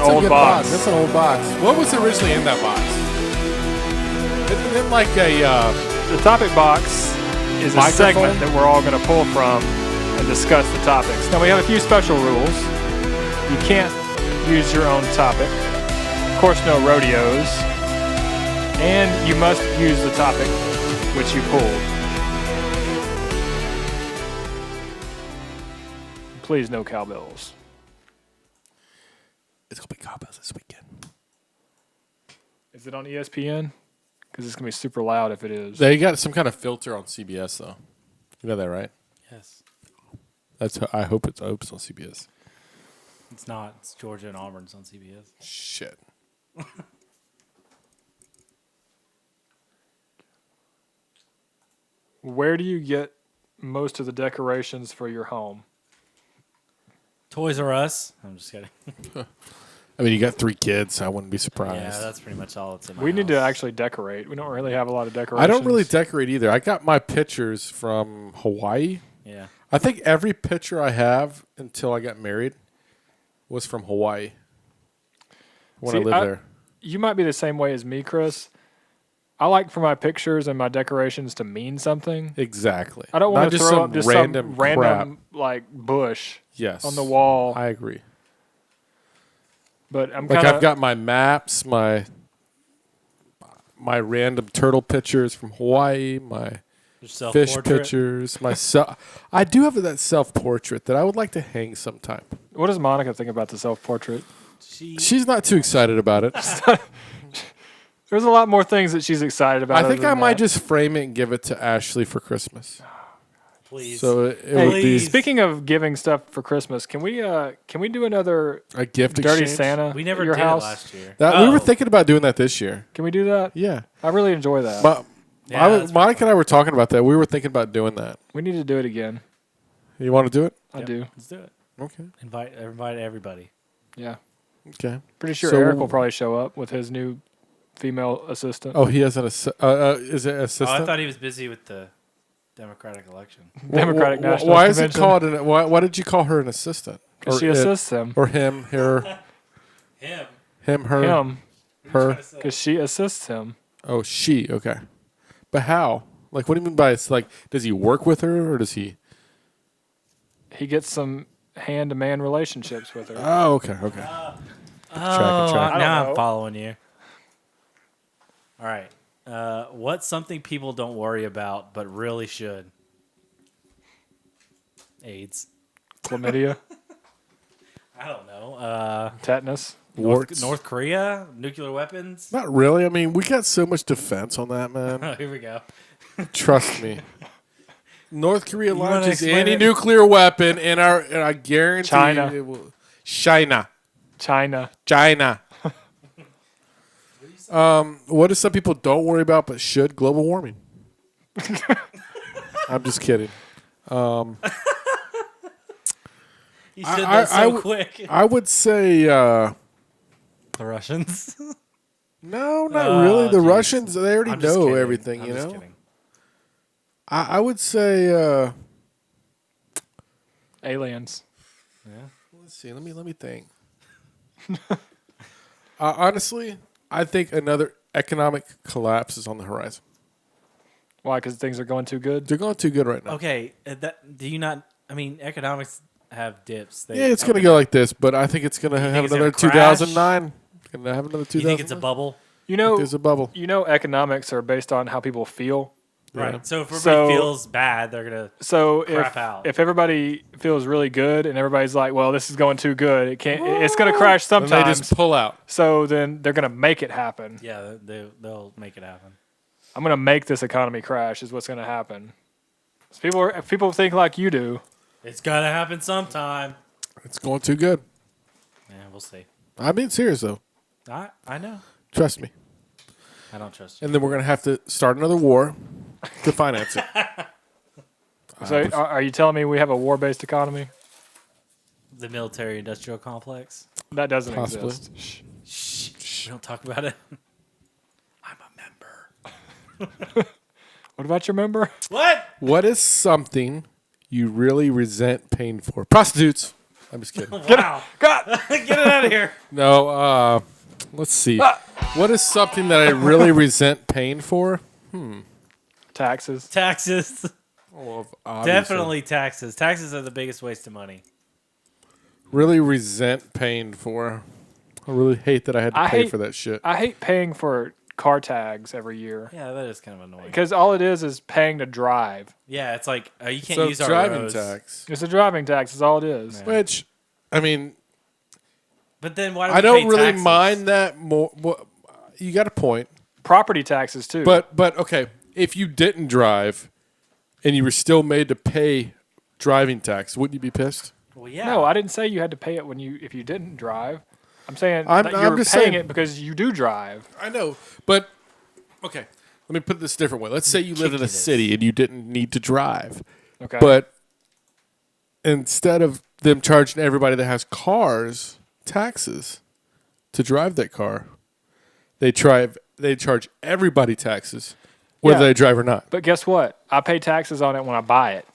old good box. That's an old box. What was originally in that box? Isn't it like a The topic box is a Microphone? segment that we're all going to pull from and discuss the topics. Now, we have a few special rules. You can't use your own topic. Of course, no rodeos. And you must use the topic which you pulled. Please, no cowbells. It's gonna be cowbells this weekend. Is it on ESPN? Because it's going to be super loud if it is. They got some kind of filter on CBS though. You got that right? Yes. I hope it's on CBS. It's not. It's Georgia and Auburn's on CBS. Shit. Where do you get most of the decorations for your home? Toys R Us. I'm just kidding. I mean, you got 3 kids. I wouldn't be surprised. Yeah, that's pretty much all it's in my We need to house. actually decorate. We don't really have a lot of decorations. I don't really decorate either. I got my pictures from Hawaii. Yeah. I think every picture I have until I got married was from Hawaii when I See, lived there. You might be the same way as me, Chris. I like for my pictures and my decorations to mean something. Exactly. I don't Not want to just throw some up just random some random crap. like bush Yes. on the wall. I agree. But I'm Like kind I've of got my maps, my random turtle pictures from Hawaii, my Your fish self-portrait. pictures, I do have that self-portrait that I would like to hang sometime. What does Monica think about the self-portrait? She's not too excited about it. There's a lot more things that she's excited about. I think other I than might that. just frame it and give it to Ashley for Christmas. Please. So it Hey, would be speaking of giving stuff for Christmas, can we do another a gift Dirty exchange. Santa we never at your did house? it last year. We were thinking about doing that this year. Can we do that? Yeah. I really enjoy that. But Yeah, that's Monica and I were talking about that. We were thinking about doing that. We need to do it again. You want to do it? I Yep, do. Let's do it. Okay. Invite everybody. Yeah. Okay. Pretty sure So- Eric will probably show up with his new female assistant. Oh, he has an is it Oh, assistant? I thought he was busy with the Democratic election. Democratic National Why is it Convention. called why did you call her an assistant? Because she it- assists him. Or him, her, Him. him, her, Him. her. Because she assists him. Oh, she. Okay. But how? Like, what do you mean by it's like? Does he work with her or does he? He gets some hand-to-man relationships with her. Oh, okay, okay. Oh, I now don't know. I'm following you. All right. What's something people don't worry about but really should? AIDS. Chlamydia. I don't know. Tetanus. Warts. North Korea? Nuclear weapons? Not really. I mean, we got so much defense on that, man. Oh, here we go. Trust me. North Korea wanna launches explain any it? nuclear weapon, and I guarantee China. it will. China. China. What do some people don't worry about but should? Global warming. I'm just kidding. You said I- that I so w- quick. I would say The Russians? no, not really. The geez. Russians, they already I'm just know kidding. everything, I'm you just know? kidding. I would say, Aliens. let's see. Let me think. Honestly, I think another economic collapse is on the horizon. Why? Because things are going too good? They're going too good right now. Okay, do you not? I mean, economics have dips. They, Yeah, it's going to go like this, but I think it's going to have think it's another gonna crash? 2009. It's going to have another 2009. You think it's a bubble? You know, There's a bubble. Economics are based on how people feel. Right. Yeah. So if everybody feels bad, they're gonna crap out. If everybody feels really good and everybody's like, well, this is going too good, it's going to crash sometimes. And they just pull out. So then they're going to make it happen. Yeah, they'll make it happen. I'm going to make this economy crash is what's going to happen. So if people think like you do. It's gonna happen sometime. It's going too good. Yeah, we'll see. I'm being serious though. I know. Trust me. I don't trust you. And then we're gonna have to start another war to finance it. So are you telling me we have a war-based economy? The military-industrial complex. That doesn't Possibly. exist. Shh. We don't talk about it. I'm a member. What about your member? What? What is something you really resent paying for? Prostitutes. I'm just kidding. Wow. God. Get it out of here. No, let's see. What is something that I really resent paying for? Taxes. Taxes. Well, obviously. Definitely taxes. Taxes are the biggest waste of money. Really resent paying for. I really hate that I had to pay for that shit. I hate paying for car tags every year. Yeah, that is kind of annoying. Because all it is paying to drive. Yeah, it's like you can't So use our driving roads. tax. It's a driving tax is all it is. Yeah. Which, I mean, But then why do we I don't pay really taxes? mind that more. You got a point. Property taxes too. But okay, if you didn't drive and you were still made to pay driving tax, wouldn't you be pissed? Well, yeah. no, I didn't say you had to pay it if you didn't drive. I'm saying I'm that you're just paying saying- it because you do drive. I know, but okay. Let me put this a different way. Let's say you lived in a Ridiculous. city and you didn't need to drive, Okay. but instead of them charging everybody that has cars taxes to drive that car, they charge everybody taxes, whether Yeah. they drive or not. But guess what? I pay taxes on it when I buy it.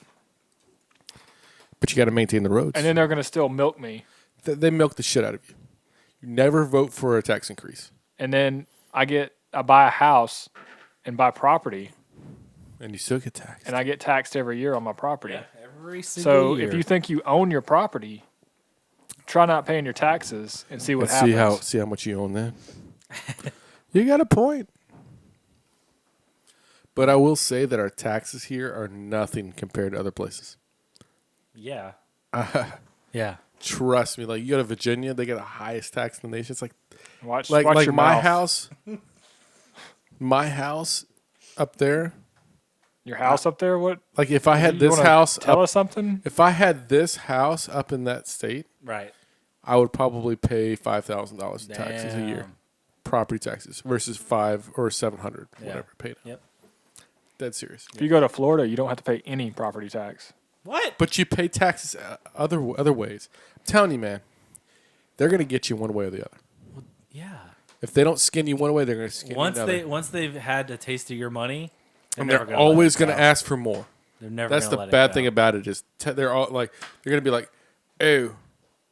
But you got to maintain the roads. And then they're going to still milk me. They milk the shit out of you. You never vote for a tax increase. And then I buy a house and buy property And you still get taxed. and I get taxed every year on my property. Yeah, every single So year. if you think you own your property, try not paying your taxes and see what Let's happens. see how much you own then. You got a point. But I will say that our taxes here are nothing compared to other places. yeah. Yeah. Trust me. Like you go to Virginia, they got the highest tax in the nation. It's like Watch like your my mouth. house. My house up there. Your house up there? What? Like if I had You this wanna house Tell up, us something. if I had this house up in that state, Right. I would probably pay $5,000 in taxes a year, Damn. property taxes versus $500 or $700, Yeah. whatever paid. Yep. Dead serious. If you go to Florida, you don't have to pay any property tax. What? But you pay taxes other ways. I'm telling you, man, they're gonna get you one way or the other. Yeah. If they don't skin you one way, they're gonna skin you another. Once they've had a taste of your money, and never they're gonna let always it gonna go. ask for more. They're never. That's gonna the let it bad go. thing about it is they're all like they're gonna be like, oh,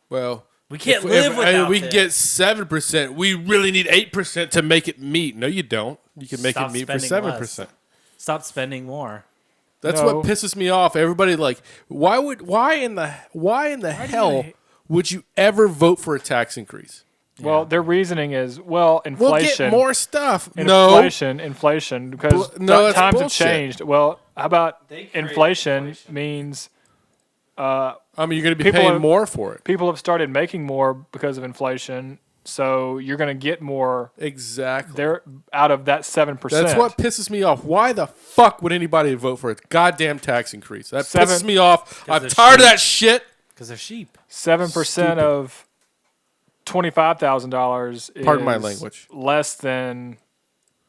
well. We can't live without we can this. get 7%. We really need 8% to make it meet. No, you don't. You can make Stop it meet for spending 7%. less. Stop spending more. That's No. what pisses me off. Everybody like, why in the hell would you ever vote for a tax increase? Well, their reasoning is, well, We'll inflation. get more stuff. No, Inflation, because no, that's times bullshit. have changed. Well, how about They created inflation means I mean you're going to be People paying are- more for it. people have started making more because of inflation, so you're going to get more Exactly. there out of that 7%. That's what pisses me off. Why the fuck would anybody vote for a goddamn tax increase? That Seven- pisses me off. I'm they're tired of sheep. that shit. Because they're sheep. 7% of $25,000 is Pardon my language. less than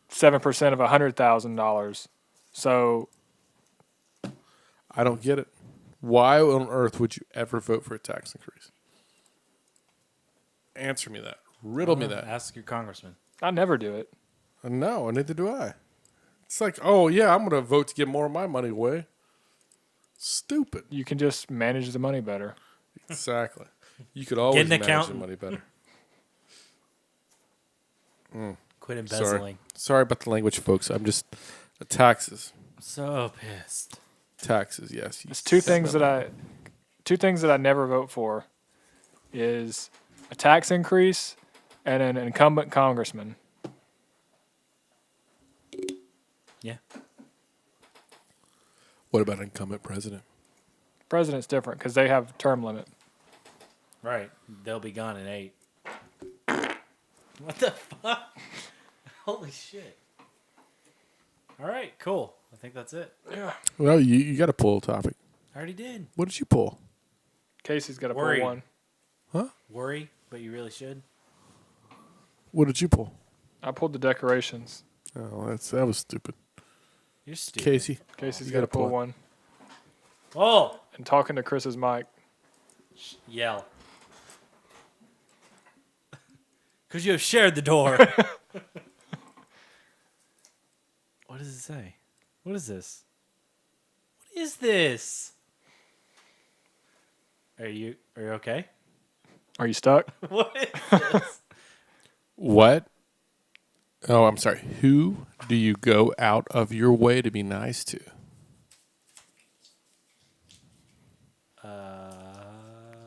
7% of $100,000. So I don't get it. Why on earth would you ever vote for a tax increase? Answer me that. Riddle me that. Ask your congressman. I never do it. No, and neither do I. It's like, oh yeah, I'm gonna vote to get more of my money away. Stupid. You can just manage the money better. Exactly. You could always an manage the accountant. money better. Quit embezzling. Sorry about the language, folks. I'm just taxes. I'm so pissed. Taxes, yes. It's two things that I never vote for is a tax increase and an incumbent congressman. Yeah. What about incumbent president? President's different because they have term limit. Right. They'll be gone in 8. What the fuck? Holy shit. All right, cool. I think that's it. Yeah. Well, you got to pull a topic. I already did. What did you pull? Casey's got to pull Worried. one. Worry, but you really should. What did you pull? I pulled the decorations. Oh, that was stupid. You're stupid. Casey. Casey's You got to gotta pull pull it. one. Oh! And talking to Chris's mic. Yell. Because you have shared the door. What does it say? What is this? What is this? Are you okay? Are you stuck? What is this? What? Oh, I'm sorry. Who do you go out of your way to be nice to?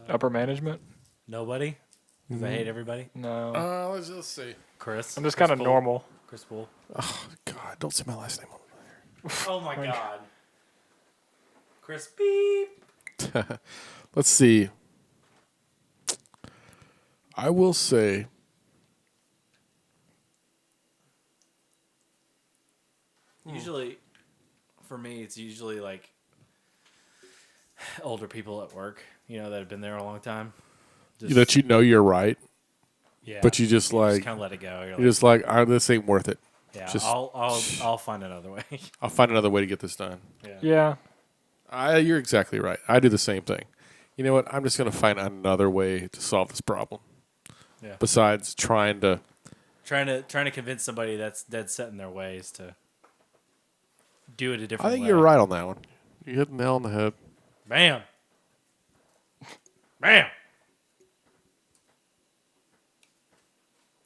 Upper management? Nobody? Because I hate everybody? No. Let's just see. Chris? I'm just kind of Poole? normal. Chris Poole. Oh, God. Don't say my last name on Oh my god. Chris beep. there. Let's see. I will say... Usually, for me, it's usually like older people at work, that have been there a long time. Just, that you know you're right, yeah, but you just like... kind of let it go. You're just like, this ain't worth it. yeah, just- I'll find another way. I'll find another way to get this done. Yeah. You're exactly right. I do the same thing. You know what? I'm just going to find another way to solve this problem. Yeah. Besides trying to convince somebody that's dead set in their ways to do it a different I way. think you're right on that one. You hit the nail on the head. Bam. Bam.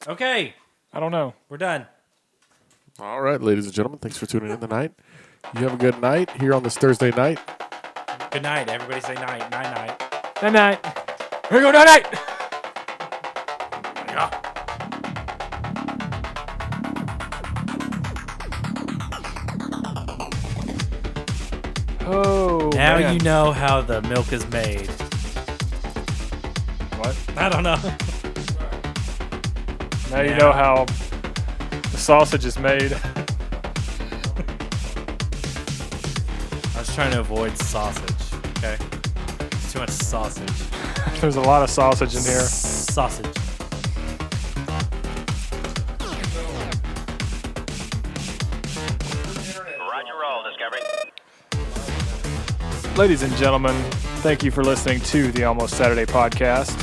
Okay, I don't know. we're done. All right, ladies and gentlemen, thanks for tuning in tonight. You have a good night here on this Thursday night. Good night. Everybody say night. Night, night. Night night. Here we go, night night. Oh, Now man. you know how the milk is made. What? I don't know. Now you know how the sausage is made. I was trying to avoid sausage. Okay. It's too much sausage. There's a lot of sausage in here. Sausage. Roger roll, Discovery. Ladies and gentlemen, thank you for listening to the Almost Saturday podcast.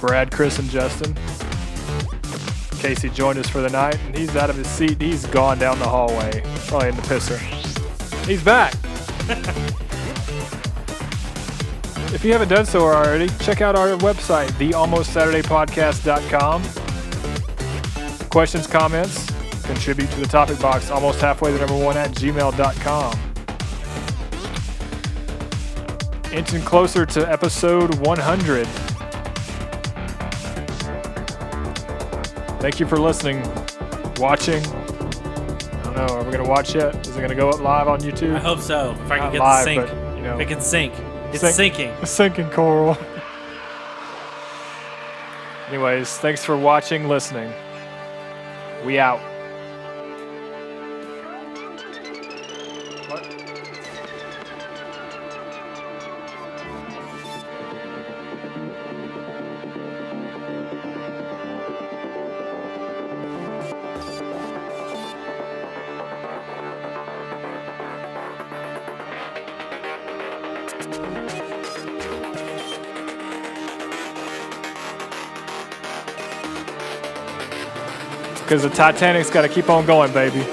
Brad, Chris, and Justin. Casey joined us for the night, and he's out of his seat. He's gone down the hallway, probably in the pisser. He's back. If you haven't done so already, check out our website, thealmostsaturdaypodcast.com. Questions, comments, contribute to the topic box, almost halfway the number 1 at gmail.com. Inching closer to episode 100. Thank you for listening, watching. I don't know, are we going to watch yet? Is it going to go up live on YouTube? I hope so. If I can Not get live, the sync. but, you know. It can sink. It's Sink. sinking. A sinking coral. Anyways, thanks for watching, listening. We out. Because the Titanic's got to keep on going, baby.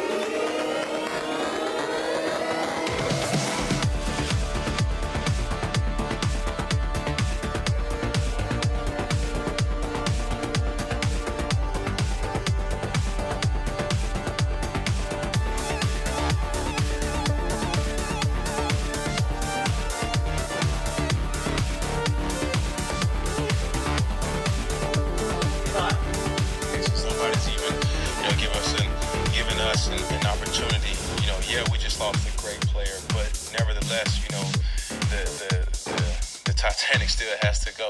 Somebody's even, giving us an opportunity. You know, yeah, we just lost a great player, but nevertheless, you know, the Titanic still has to go.